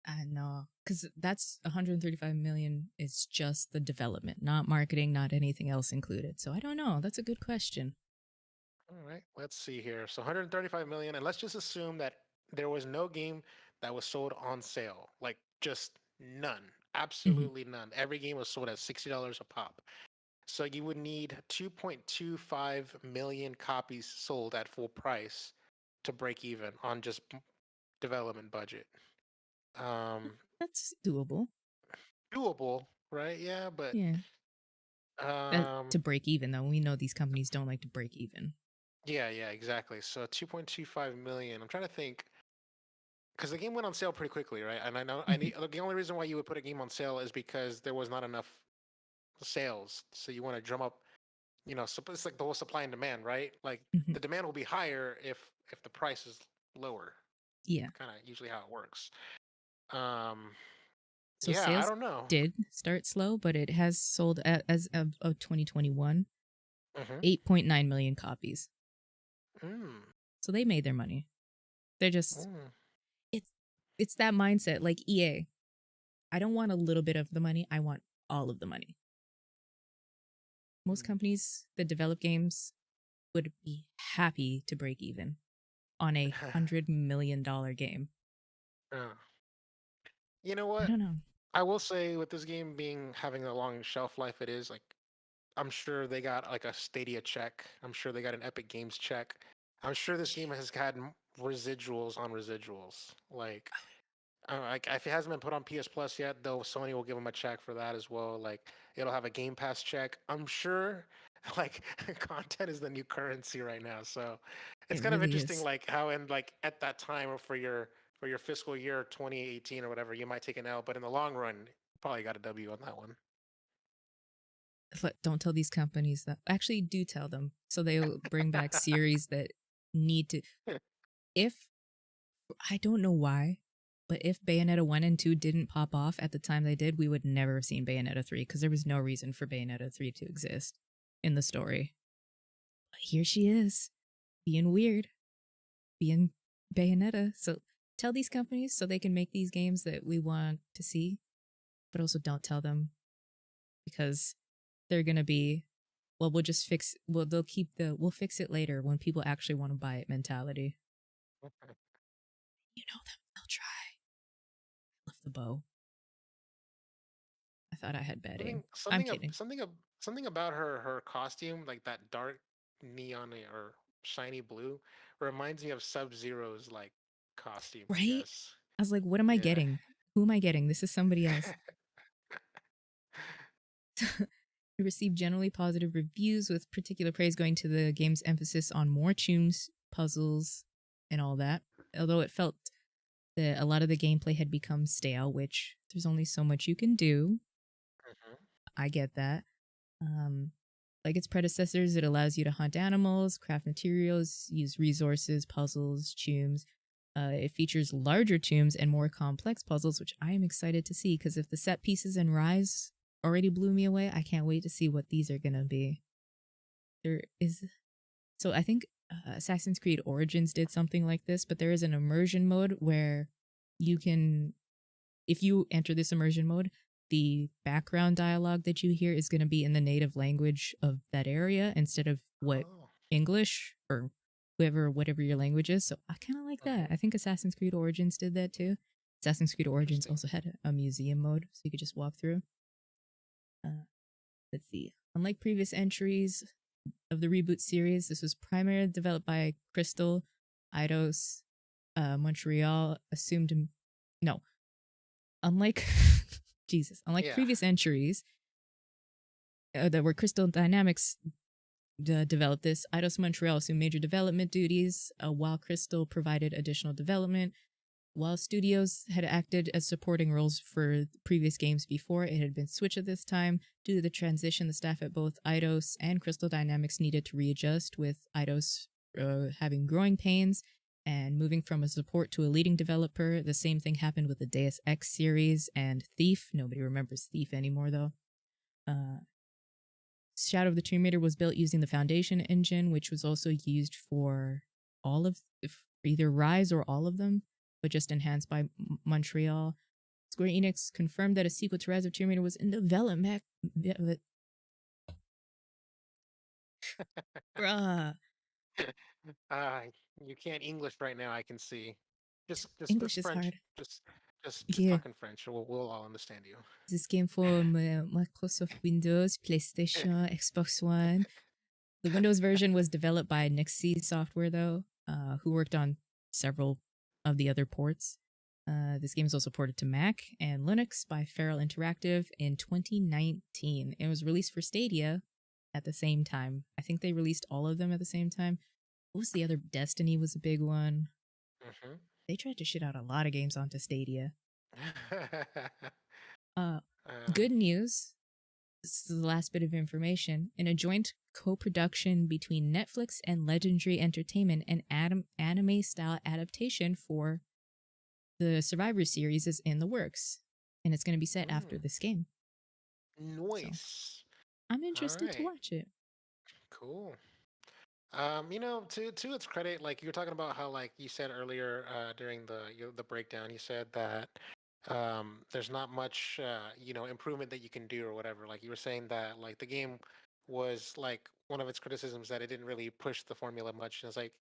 I know, because that's 135 million is just the development, not marketing, not anything else included. So I don't know. That's a good question. All right, let's see here. So 135 million, and let's just assume that there was no game that was sold on sale, like just none, hmm absolutely none. Every game was sold at $60 a pop. So you would need 2.25 million copies sold at full price to break even on just development budget. Um, That's doable. Doable, right? Yeah, but Yeah. That, um, to break even, though, we know these companies don't like to break even. yeah, exactly. So 2.25 million. I'm trying to think. Because the game went on sale pretty quickly, right? And I know hmm the only reason why you would put a game on sale is because there was not enough sales. So you want to drum up, it's like the whole supply and demand, right? Like hmm the demand will be higher if the price is lower. Yeah. Kind of usually how it works. Um, So yeah, I sales don't know. did start slow, but it has sold as of 2021, Mm-hmm. 8.9 million copies. Mm. So they made their money. They're just, Mm. it's, it's that mindset like EA. I don't want a little bit of the money. I want all of the money. Most companies that develop games would be happy to break even on a $100 million game. Uh, you know I what? don't know. I will say with this game being having a long shelf life, it is like I'm sure they got like a Stadia check. I'm sure they got an Epic Games check. I'm sure this game has had residuals on residuals. Like if it hasn't been put on PS Plus yet, though, Sony will give them a check for that as well. Like it'll have a Game Pass check. I'm sure. Like content is the new currency right now, so it's It kind of really interesting. is. Like how in like at that time or for your fiscal year 2018 or whatever, you might take an L, but in the long run, you probably got a W on that one. But don't tell these companies that. Actually, do tell them. So they'll bring back series that need to. If, I don't know why, but if Bayonetta 1 and 2 didn't pop off at the time they did, we would never have seen Bayonetta 3 because there was no reason for Bayonetta 3 to exist in the story. But here she is, being weird, being Bayonetta. So tell these companies so they can make these games that we want to see, but also don't tell them because they're going to be, well, we'll just fix, well, they'll keep the, we'll fix it later when people actually want to buy it mentality. You know them, they'll try. Left the bow. I thought I had bad aim. Something, I'm something, kidding. something about her costume, like that dark neon or shiny blue, reminds me of Sub Zero's like costume. I Right? guess. I was like, what am I Yeah. getting? Who am I getting? This is somebody else. It received generally positive reviews, with particular praise going to the game's emphasis on more tunes, puzzles, and all that. Although it felt a lot of the gameplay had become stale, which there's only so much you can do. Hmm. I get that. Um, like its predecessors, it allows you to hunt animals, craft materials, use resources, puzzles, tombs. It features larger tombs and more complex puzzles, which I am excited to see because if the set pieces in Rise already blew me away, I can't wait to see what these are going to be. There is. So I think Assassin's Creed Origins did something like this, but there is an immersion mode where you can, if you enter this immersion mode, the background dialogue that you hear is going to be in the native language of that area instead of what Oh. English or whatever your language is. So I kind of like that. Hmm. I think Assassin's Creed Origins did that too. Assassin's Creed Origins Interesting. also had a museum mode, so you could just walk through. Uh, let's see. Unlike previous entries of the reboot series, this was primarily developed by Crystal, Eidos, Montreal, assumed. No, unlike Jesus, unlike Yeah. previous entries that were Crystal Dynamics developed this, Eidos Montreal assumed major development duties, while Crystal provided additional development. While studios had acted as supporting roles for previous games before, it had been switched at this time. Due to the transition, the staff at both Eidos and Crystal Dynamics needed to readjust, with Eidos having growing pains and moving from a support to a leading developer. The same thing happened with the Deus Ex series and Thief. Nobody remembers Thief anymore, though. Uh, Shadow of the Tomb Raider was built using the Foundation engine, which was also used for all of either Rise or all of them, but just enhanced by Montreal. Square Enix confirmed that a sequel to Rise of Tomb Raider was in development. Bruh, uh, you can't English right now. I can see. English Just is French. hard. Just Yeah, talk in French. We'll all understand you. this game for Microsoft Windows, PlayStation, Xbox One. The Windows version was developed by Nixie Software, though, who worked on several of the other ports. This game is also ported to Mac and Linux by Feral Interactive in 2019. It was released for Stadia at the same time. I think they released all of them at the same time. What was the other? Destiny was a big one. Hmm. They tried to shit out a lot of games onto Stadia. Uh, uh, Good news. This is the last bit of information. In a joint co-production between Netflix and Legendary Entertainment, an anime-style adaptation for the Survivor series is in the works, and it's going to be set after mm, this game. So nice. I'm All interested to right. watch it. Cool. To its credit, like you were talking about how, like you said earlier, during the breakdown, you said that there's not much improvement that you can do or whatever. Like you were saying that like the game was like one of its criticisms that it didn't really push the formula much. And it's like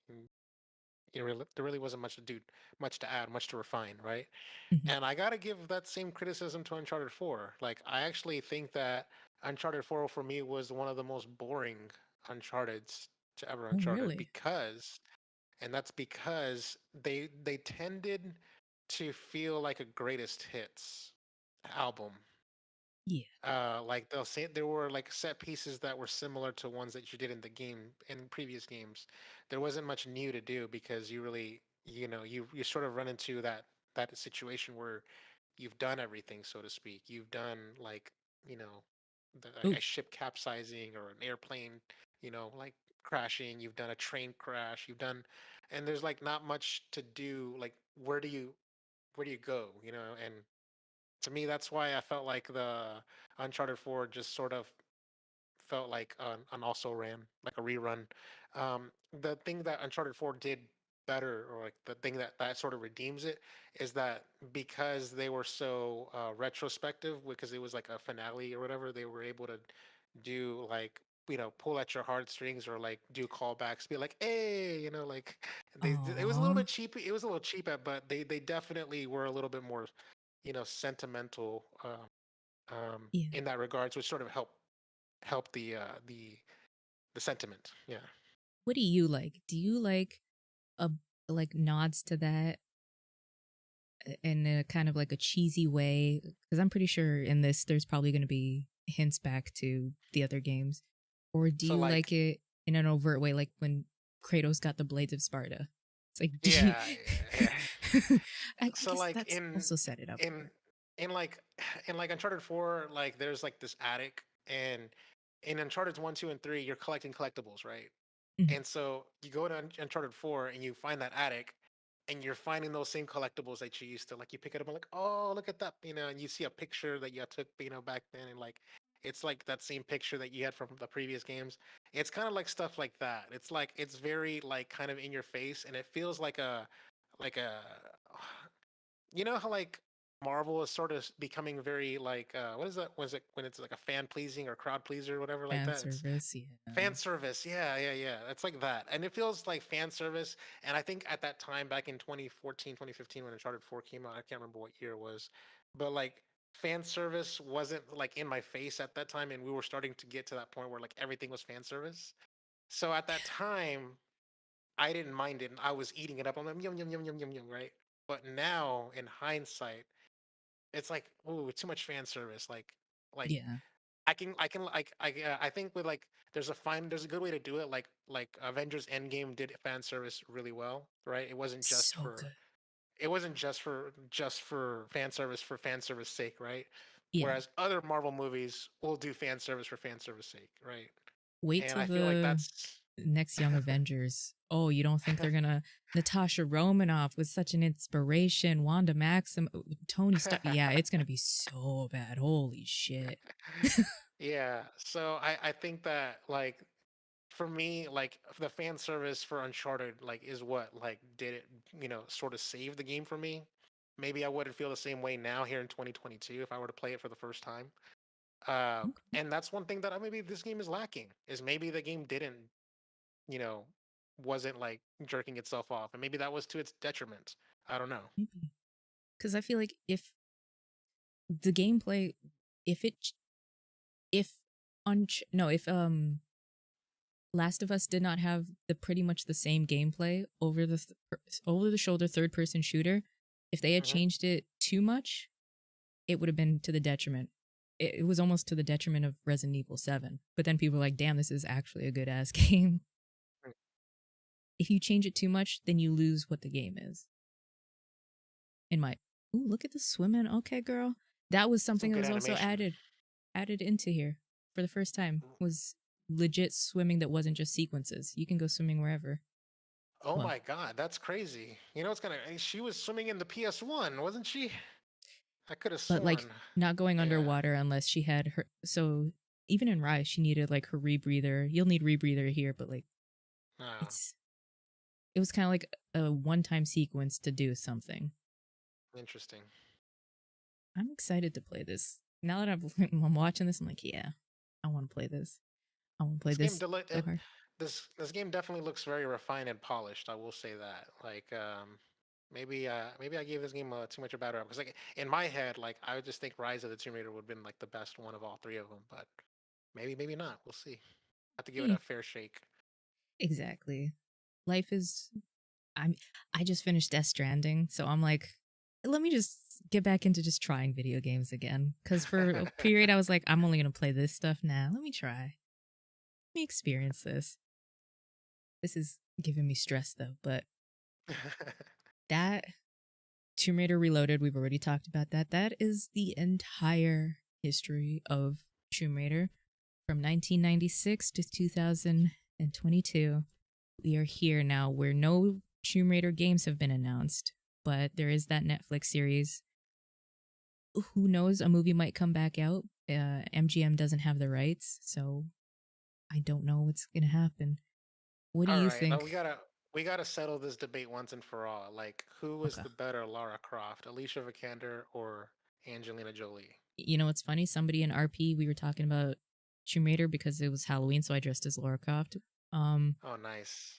there really wasn't much to do, much to add, much to refine, right? Mhm. And I gotta give that same criticism to Uncharted 4. Like I actually think that Uncharted 4 for me was one of the most boring Uncharted's to ever Oh, Uncharted really? because, and that's because they tended to feel like a greatest hits album. Yeah. Like they'll say there were like set pieces that were similar to ones that you did in the game in previous games. There wasn't much new to do because you really, you sort of run into that situation where you've done everything, so to speak. You've done like, you know, a Oof. ship capsizing or an airplane, like crashing. You've done a train crash. And there's like not much to do. Like, where do you go? And to me, that's why I felt like the Uncharted 4 just sort of felt like an also ran, like a rerun. The thing that Uncharted 4 did better, or like the thing that sort of redeems it, is that because they were so retrospective, because it was like a finale or whatever, they were able to do like pull at your heartstrings or like do callbacks, be like, hey, like it was a little Aww. bit cheap. It was a little cheap but they definitely were a little bit more sentimental Yeah. in that regards, which sort of help the sentiment. Yeah. What do you like? Do you like a like nods to that in a kind of like a cheesy way? Because I'm pretty sure in this there's probably going to be hints back to the other games. Or do So you like like, it in an overt way, like when Kratos got the Blades of Sparta? It's like, do you? yeah, yeah. I So guess like that's also set it up in for. in like in like Uncharted 4, like there's like this attic, and in Uncharted 1, 2, and 3, you're collecting collectibles, right? Mhm. And so you go to Uncharted 4 and you find that attic, and you're finding those same collectibles that you used to like. You pick it up and like, oh, look at that, and you see a picture that you took, back then, and like it's like that same picture that you had from the previous games. It's kind of like stuff like that. It's like it's very like kind of in your face, and it feels like a how like Marvel is sort of becoming very like what is that? Was it when it's like a fan pleasing or crowd pleaser or whatever like Fan that? It's service, yeah. fan service. Yeah, yeah, yeah. It's like that. And it feels like fan service. And I think at that time back in 2014, 2015 when Uncharted 4 came out, I can't remember what year it was, but like fan service wasn't like in my face at that time, and we were starting to get to that point where like everything was fan service. So at that time, I didn't mind it, and I was eating it up. I'm like yum yum yum yum yum yum, right? But now, in hindsight, it's like, ooh, too much fan service. Like Yeah. I think with like there's a good way to do it. Like Avengers Endgame did fan service really well, right? So good. It wasn't just for fan service sake, right? Yeah. Whereas other Marvel movies will do fan service for fan service sake, right? Wait And till I feel like the that's next Young Avengers. Oh, you don't think they're gonna Natasha Romanoff was such an inspiration, Wanda Maxim, Tony Stark. Yeah, it's gonna be so bad. Holy shit. yeah. So I think that like for me, like the fan service for Uncharted, like is what like did it, sort of save the game for me. Maybe I wouldn't feel the same way now here in 2022 if I were to play it for the first time. Okay, And that's one thing that maybe this game is lacking is maybe the game didn't, you know, wasn't like jerking itself off, and maybe that was to its detriment. I don't know. maybe. Because I feel like if the gameplay, if it, if no, if Last of Us did not have the pretty much the same gameplay over the over the shoulder third person shooter, if they had Hmm. changed it too much, it would have been to the detriment. It was almost to the detriment of Resident Evil 7. But then people were like, damn, this is actually a good ass game. If you change it too much, then you lose what the game is. In my, ooh, look at the swimming. Okay, girl. That was Some something that good was also animation. added into here for the first time was legit swimming that wasn't just sequences. You can go swimming wherever. Oh Well, my God, that's crazy. It's gonna. She was swimming in the PS1, wasn't she? I could have but like sworn. not going Yeah. underwater unless she had her. So even in Rise, she needed like her rebreather. You'll need rebreather here, but like Ah, it's it was kind of like a one-time sequence to do something. interesting. I'm excited to play this. Now that I'm watching this, I'm like, yeah, I want to play this. I want to play This game this deli- so it, hard. this game definitely looks very refined and polished. I will say that. Like, maybe I gave this game too much of a bad rap because like in my head, like I would just think Rise of the Tomb Raider would have been like the best one of all three of them, but maybe not. We'll see. Have to give it Eh, a fair shake. exactly. Life is. I'm. I just finished Death Stranding, so I'm like, let me just get back into just trying video games again. Because for a period, I was like, I'm only gonna play this stuff now. Let me try. Let me experience this. This is giving me stress though, but that Tomb Raider Reloaded, we've already talked about that. That is the entire history of Tomb Raider from 1996 to 2022. We are here now where no Tomb Raider games have been announced, but there is that Netflix series. Who knows? A movie might come back out. MGM doesn't have the rights, so I don't know what's going to happen. What do All you right, think? we gotta settle this debate once and for all. Like, who was Okay. the better Lara Croft, Alicia Vikander or Angelina Jolie? You know what's funny? Somebody in RP, we were talking about Tomb Raider because it was Halloween, so I dressed as Lara Croft. Um, Oh, nice.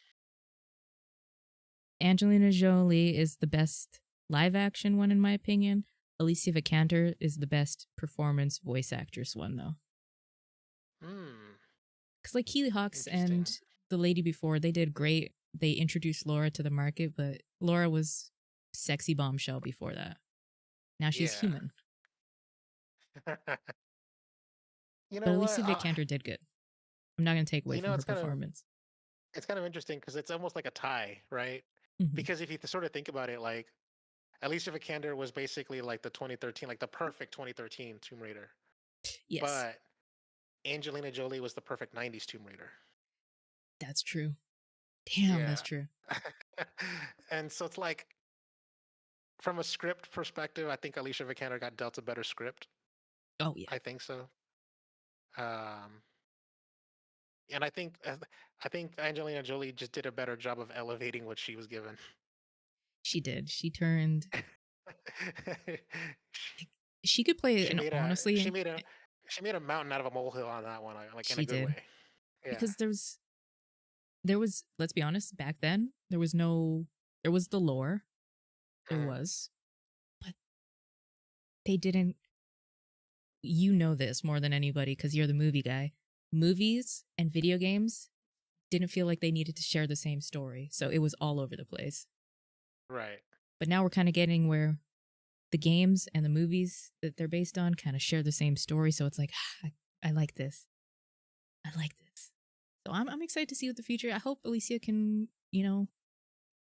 Angelina Jolie is the best live action one, in my opinion. Alicia Vikander is the best performance voice actress one, though. Hmm. Because, like, Keely Hawks and Interesting. the lady before, they did great. They introduced Laura to the market, but Laura was sexy bombshell before that. Now she's Yeah. human. You But know what? Alicia Vikander did good. I'm not going to take away from her It's kind of performance. it's kind of interesting because it's almost like a tie, right? Hmm. Because if you sort of think about it, like Alicia Vikander was basically like the 2013, like the perfect 2013 Tomb Raider, Yes, but Angelina Jolie was the perfect 90s Tomb Raider. that's true. Damn, that's Yeah. true. And so it's like, from a script perspective, I think Alicia Vikander got dealt a better script. Oh yeah, I think so. Um, and I think Angelina Jolie just did a better job of elevating what she was given. she did. She turned. she, She could play she an made a she honestly. made a she made a mountain out of a molehill on that one, like in a She good did way. Yeah. because there was, let's be honest, back then there was no, there was the lore, there Mm, was, but they didn't, you know this more than anybody because you're the movie guy. Movies and video games didn't feel like they needed to share the same story, so it was all over the place. right. But now we're kind of getting where the games and the movies that they're based on kind of share the same story, so it's like, I like this. I like this. So I'm excited to see what the future. I hope Alicia can,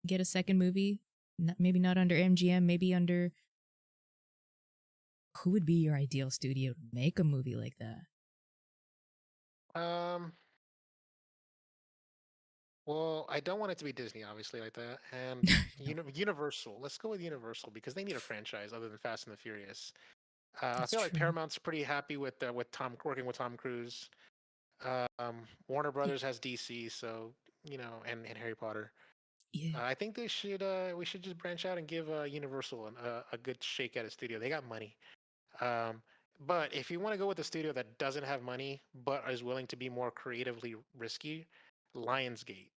get a second movie. Maybe not under MGM, maybe under, who would be your ideal studio to make a movie like that? Um. Well, I don't want it to be Disney, obviously, like that, and No, Universal. Let's go with Universal because they need a franchise other than Fast and the Furious. I that's feel like true. Paramount's pretty happy with Tom working with Tom Cruise. Warner Yeah, Brothers has DC, so and Harry Potter. yeah. I think they should we should just branch out and give Universal a good shake at a studio. They got money. Um, but if you want to go with a studio that doesn't have money but is willing to be more creatively risky, Lionsgate.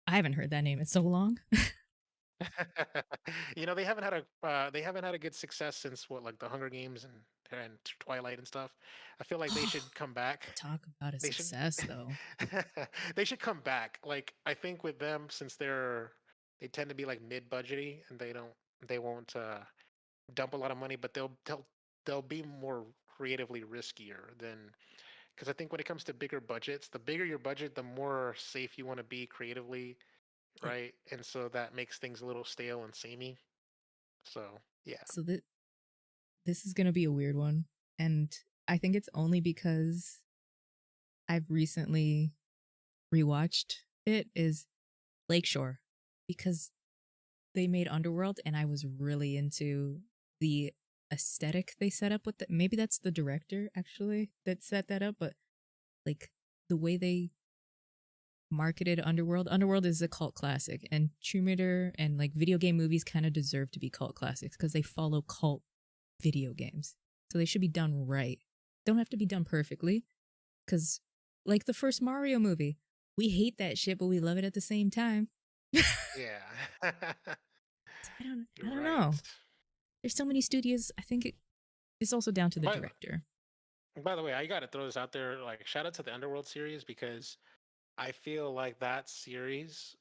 I haven't heard that name in so long. They haven't had a good success since what, like the Hunger Games and Twilight and stuff. I feel like they Oh, should come back. talk about a They should success though. they should come back. Like I think with them, since they tend to be like mid-budgety and they won't dump a lot of money, but they'll be more creatively riskier than, because I think when it comes to bigger budgets, the bigger your budget, the more safe you want to be creatively, Yeah. right? And so that makes things a little stale and samey. So yeah. So this is gonna be a weird one, and I think it's only because I've recently rewatched it, is Lakeshore, because they made Underworld and I was really into the aesthetic they set up with it. Maybe that's the director actually that set that up, but like the way they marketed Underworld. Underworld is a cult classic, and Tomb Raider and like video game movies kind of deserve to be cult classics because they follow cult video games. So they should be done right. Don't have to be done perfectly, because like the first Mario movie, we hate that shit, but we love it at the same time. So Yeah. I You're don't right. know. There's so many studios. I think it's also down to the By director. by the way, I gotta throw this out there. Like, shout out to the Underworld series because I feel like that series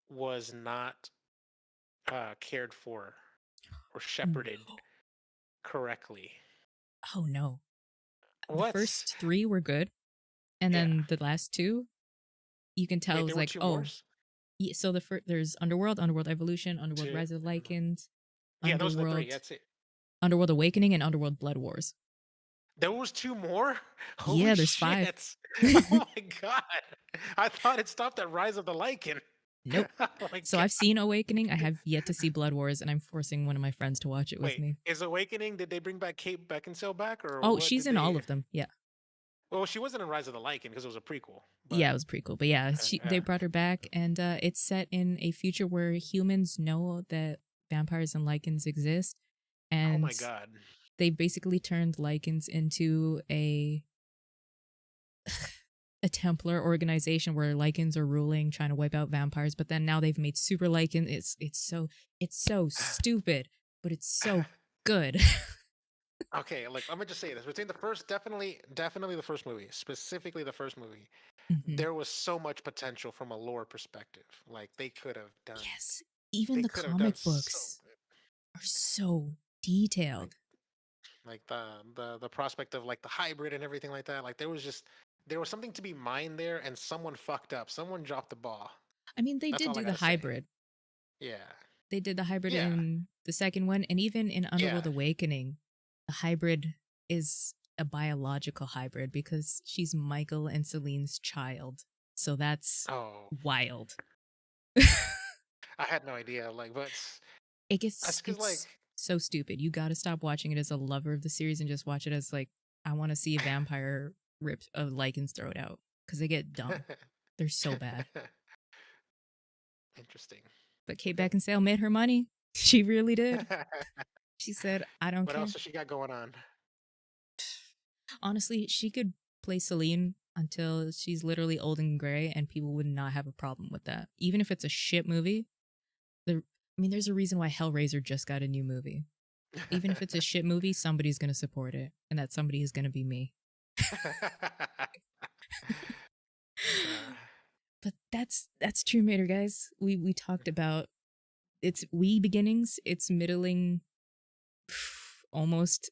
was not cared for or shepherded No. correctly. Oh no. The What's first three were good, and Yeah. then the last two, you can tell it Wait, was there were like, two more? oh, yeah. So there's Underworld, Underworld Evolution, Underworld Two. Rise of the Lycans, Yeah, those are the three. Underworld, That's it. Underworld Awakening, and Underworld Blood Wars. There was two more? Holy Yeah, there's five. shit. Oh my god. I thought it stopped at Rise of the Lycan. Nope. Oh my So god. I've seen Awakening. I have yet to see Blood Wars, and I'm forcing one of my friends to watch it with Wait, me. is Awakening, did they bring back Kate Beckinsale back or Oh, what she's did in all they? of them. Yeah. Well, she wasn't in Rise of the Lycan because it was a prequel, but Yeah, it was pretty cool. But yeah, they yeah. brought her back, and it's set in a future where humans know that vampires and lichens exist, Oh and my god. they basically turned lichens into a Templar organization where lichens are ruling, trying to wipe out vampires. But then now they've made super lichen. It's so stupid, but it's so good. Okay, like let me just say this. Between the first, definitely the first movie, specifically the first movie, Hmm. there was so much potential from a lore perspective. Like Yes, even they the could have done comic so books good. are so Like detailed. like the prospect of like the hybrid and everything like that. Like there was something to be mined there, and someone fucked up. Someone dropped the ball. I mean, they That's did all I do the gotta say. hybrid. Yeah. They did the hybrid Yeah. in the second one, and even in Yeah. Underworld Awakening, the hybrid is a biological hybrid because she's Michael and Celine's child. So that's Oh, wild. I had no idea. Like, but that's because like It's so stupid. You got to stop watching it as a lover of the series and just watch it as like I want to see a vampire rip a Lycan's throat out because they get dumb. They're so bad. interesting. But Kate Okay. Beckinsale made her money. She really did. She said, "I don't What else care." has she got going on? Honestly, she could play Celine until she's literally old and gray, and people would not have a problem with that. Even if it's a shit movie, there's a reason why Hellraiser just got a new movie. Even if it's a shit movie, somebody's gonna support it, and that somebody is gonna be me. Uh, But that's Tomb Raider, guys. We talked about its wee beginnings, its middling, almost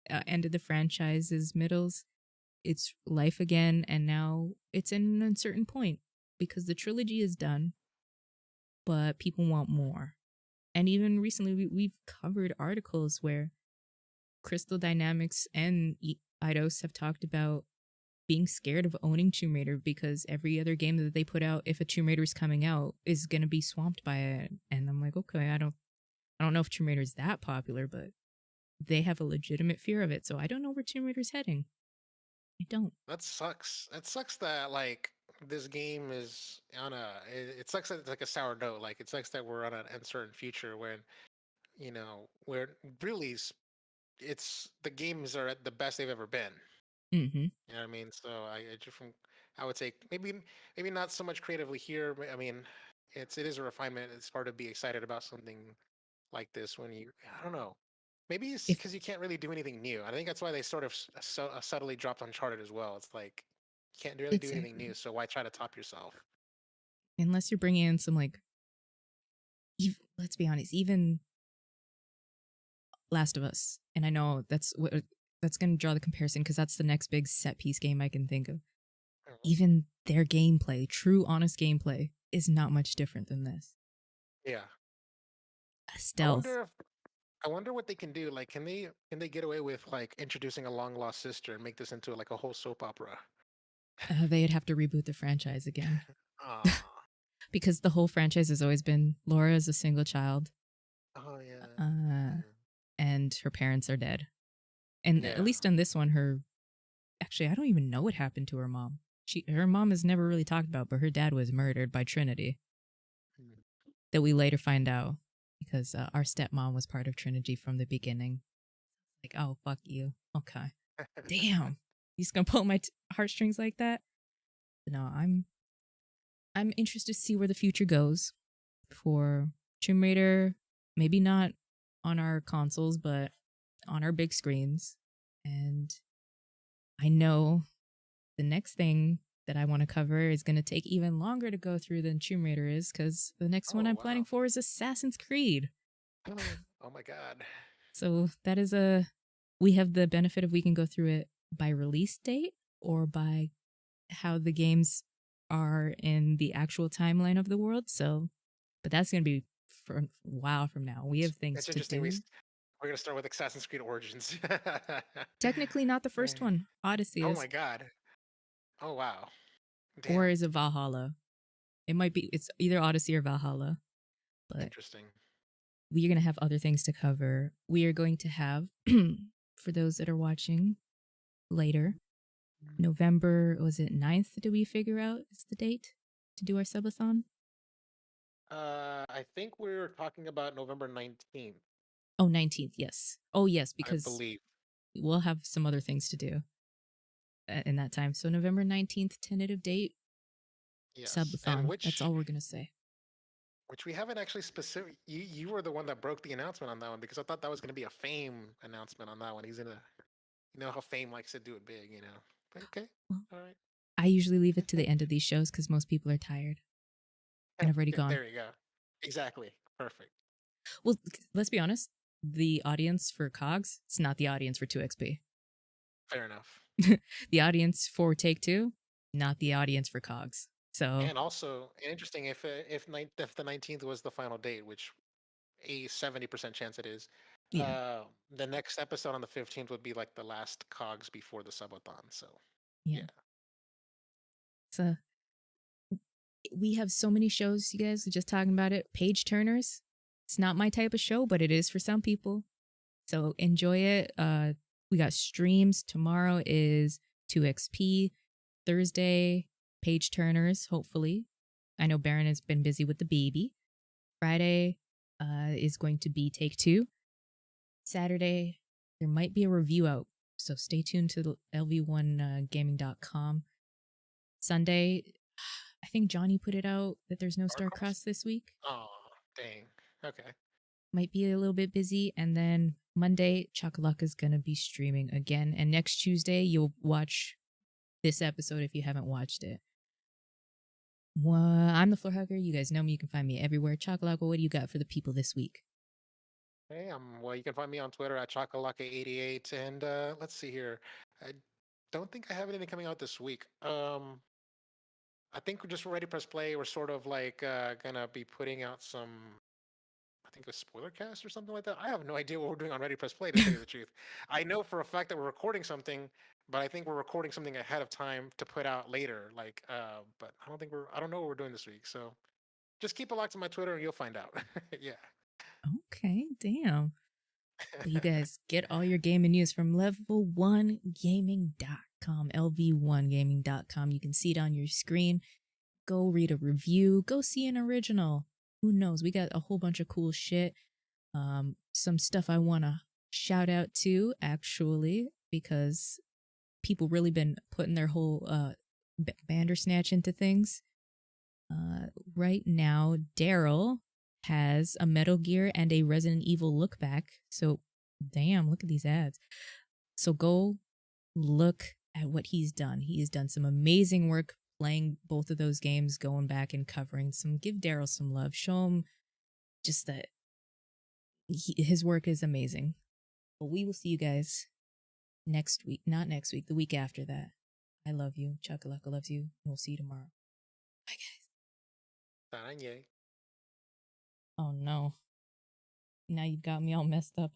end of the franchise's middles, its life again, and now it's in an uncertain point because the trilogy is done, but people want more. And even recently, we've covered articles where Crystal Dynamics and Eidos have talked about being scared of owning Tomb Raider because every other game that they put out, if a Tomb Raider is coming out, is going to be swamped by it. And I'm like, okay, I don't know if Tomb Raider is that popular, but they have a legitimate fear of it. So I don't know where Tomb Raider's heading. I don't. that sucks. It sucks that like this game is on a. It sucks that it's like a sour note. Like it sucks that we're on an uncertain future when where really it's the games are at the best they've ever been. Mm-hmm. You know what I mean? So I just from I would say maybe not so much creatively here. But I mean, it is a refinement. It's hard to be excited about something like this when I don't know. Maybe it's If because you can't really do anything new. I think that's why they sort of subtly dropped Uncharted as well. It's like you can't really do anything new, exactly, so why try to top yourself? unless you're bringing in some like, let's be honest, even Last of Us, and I know that's going to draw the comparison because that's the next big set piece game I can think of. Mhm. Even their gameplay, true, honest gameplay, is not much different than this. Yeah, I Stealth. wonder if I wonder what they can do. Like, can they get away with like introducing a long lost sister and make this into like a whole soap opera? They'd have to reboot the franchise again Ah, because the whole franchise has always been Laura is a single child, oh yeah, uh, and her parents are dead. And at yeah. least in this one, actually, I don't even know what happened to her mom. Her mom is never really talked about, but her dad was murdered by Trinity. Mm. That we later find out because our stepmom was part of Trinity from the beginning. Like, oh fuck you. Okay, damn, you just gonna pull my heartstrings like that? No, I'm interested to see where the future goes for Tomb Raider. Maybe not on our consoles, but on our big screens. And I know the next thing that I want to cover is going to take even longer to go through than Tomb Raider is because the next one Oh I'm planning wow. for is Assassin's Creed. Oh my God. So that is we have the benefit of we can go through it by release date or by how the games are in the actual timeline of the world. So, but that's going to be for a while from now. We have things It's to interesting. do. We're gonna start with Assassin's Creed Origins. Technically, not the Yeah. first one. Odyssey Oh is, my God. Oh wow. or Damn. is it Valhalla? It might be. It's either Odyssey or Valhalla. But Interesting. we are going to have other things to cover. We are going to have, for those that are watching later, November, was it 9th? Did we figure out is the date to do our subathon? I think we're talking about November 19th, Oh, 19th, yes. Oh, yes, I because believe. we'll have some other things to do in that time. So, November 19th, tentative date, Yes. And subathon. That's all we're going to say. which we haven't actually specific you were the one that broke the announcement on that one because I thought that was gonna be a Fame announcement on that one. He's in a how Fame likes to do it big. But okay. Well, All right. I usually leave it to the end of these shows because most people are tired and have already gone. There you go. Exactly. Perfect. Well, let's be honest. The audience for Cogs, it's not the audience for 2XP. Fair enough. The audience for Take Two, not the audience for Cogs. So, And also, and interesting if the 19th was the final date, which a 70% chance it is. Yeah. The next episode on the 15th would be like the last Cogs before the subathon. So Yeah. yeah. So we have so many shows, you guys. We're just talking about it. Page turners. It's not my type of show, but it is for some people. So enjoy it. We got streams. Tomorrow is 2XP. Thursday, page turners, hopefully. I know Baron has been busy with the baby. Friday is going to be Take Two. Saturday, there might be a review out. So stay tuned to LV1gaming.com. Sunday, I think Johnny put it out that there's no Starcross? StarCross this week. Oh, dang. Okay. Might be a little bit busy. And then Monday, Chakalaka is going to be streaming again. And next Tuesday, you'll watch this episode if you haven't watched it. Well, I'm the Floor Hugger. You guys know me. You can find me everywhere. Chakalaka, what do you got for the people this week? Hey, well, you can find me on Twitter at Chakalaka88. And let's see here. I don't think I have anything coming out this week. I think we're just ready to press play. We're sort of like gonna be putting out some, I think a spoiler cast or something like that. I have no idea what we're doing on Ready Press Play, to tell you the truth. I know for a fact that we're recording something, but I think we're recording something ahead of time to put out later. Like, but I don't know what we're doing this week. So just keep it locked on my Twitter and you'll find out. Yeah. Okay, damn. Well, you guys get all your gaming news from level1gaming.com, lv1gaming.com. You can see it on your screen. Go read a review. Go see an original. Who knows? We got a whole bunch of cool shit. Some stuff I want to shout out to, actually, because people really been putting their whole Bandersnatch into things. Right now, Daryl has a Metal Gear and a Resident Evil look back. So, damn, look at these ads. So go look at what he's done. He has done some amazing work playing both of those games, going back and covering some. Give Daryl some love. Show him just that his work is amazing. But we will see you guys next week. Not next week, the week after that. I love you. Chakalaka loves you. And we'll see you tomorrow. Bye, guys. Saranye. Oh no. Now you got me all messed up.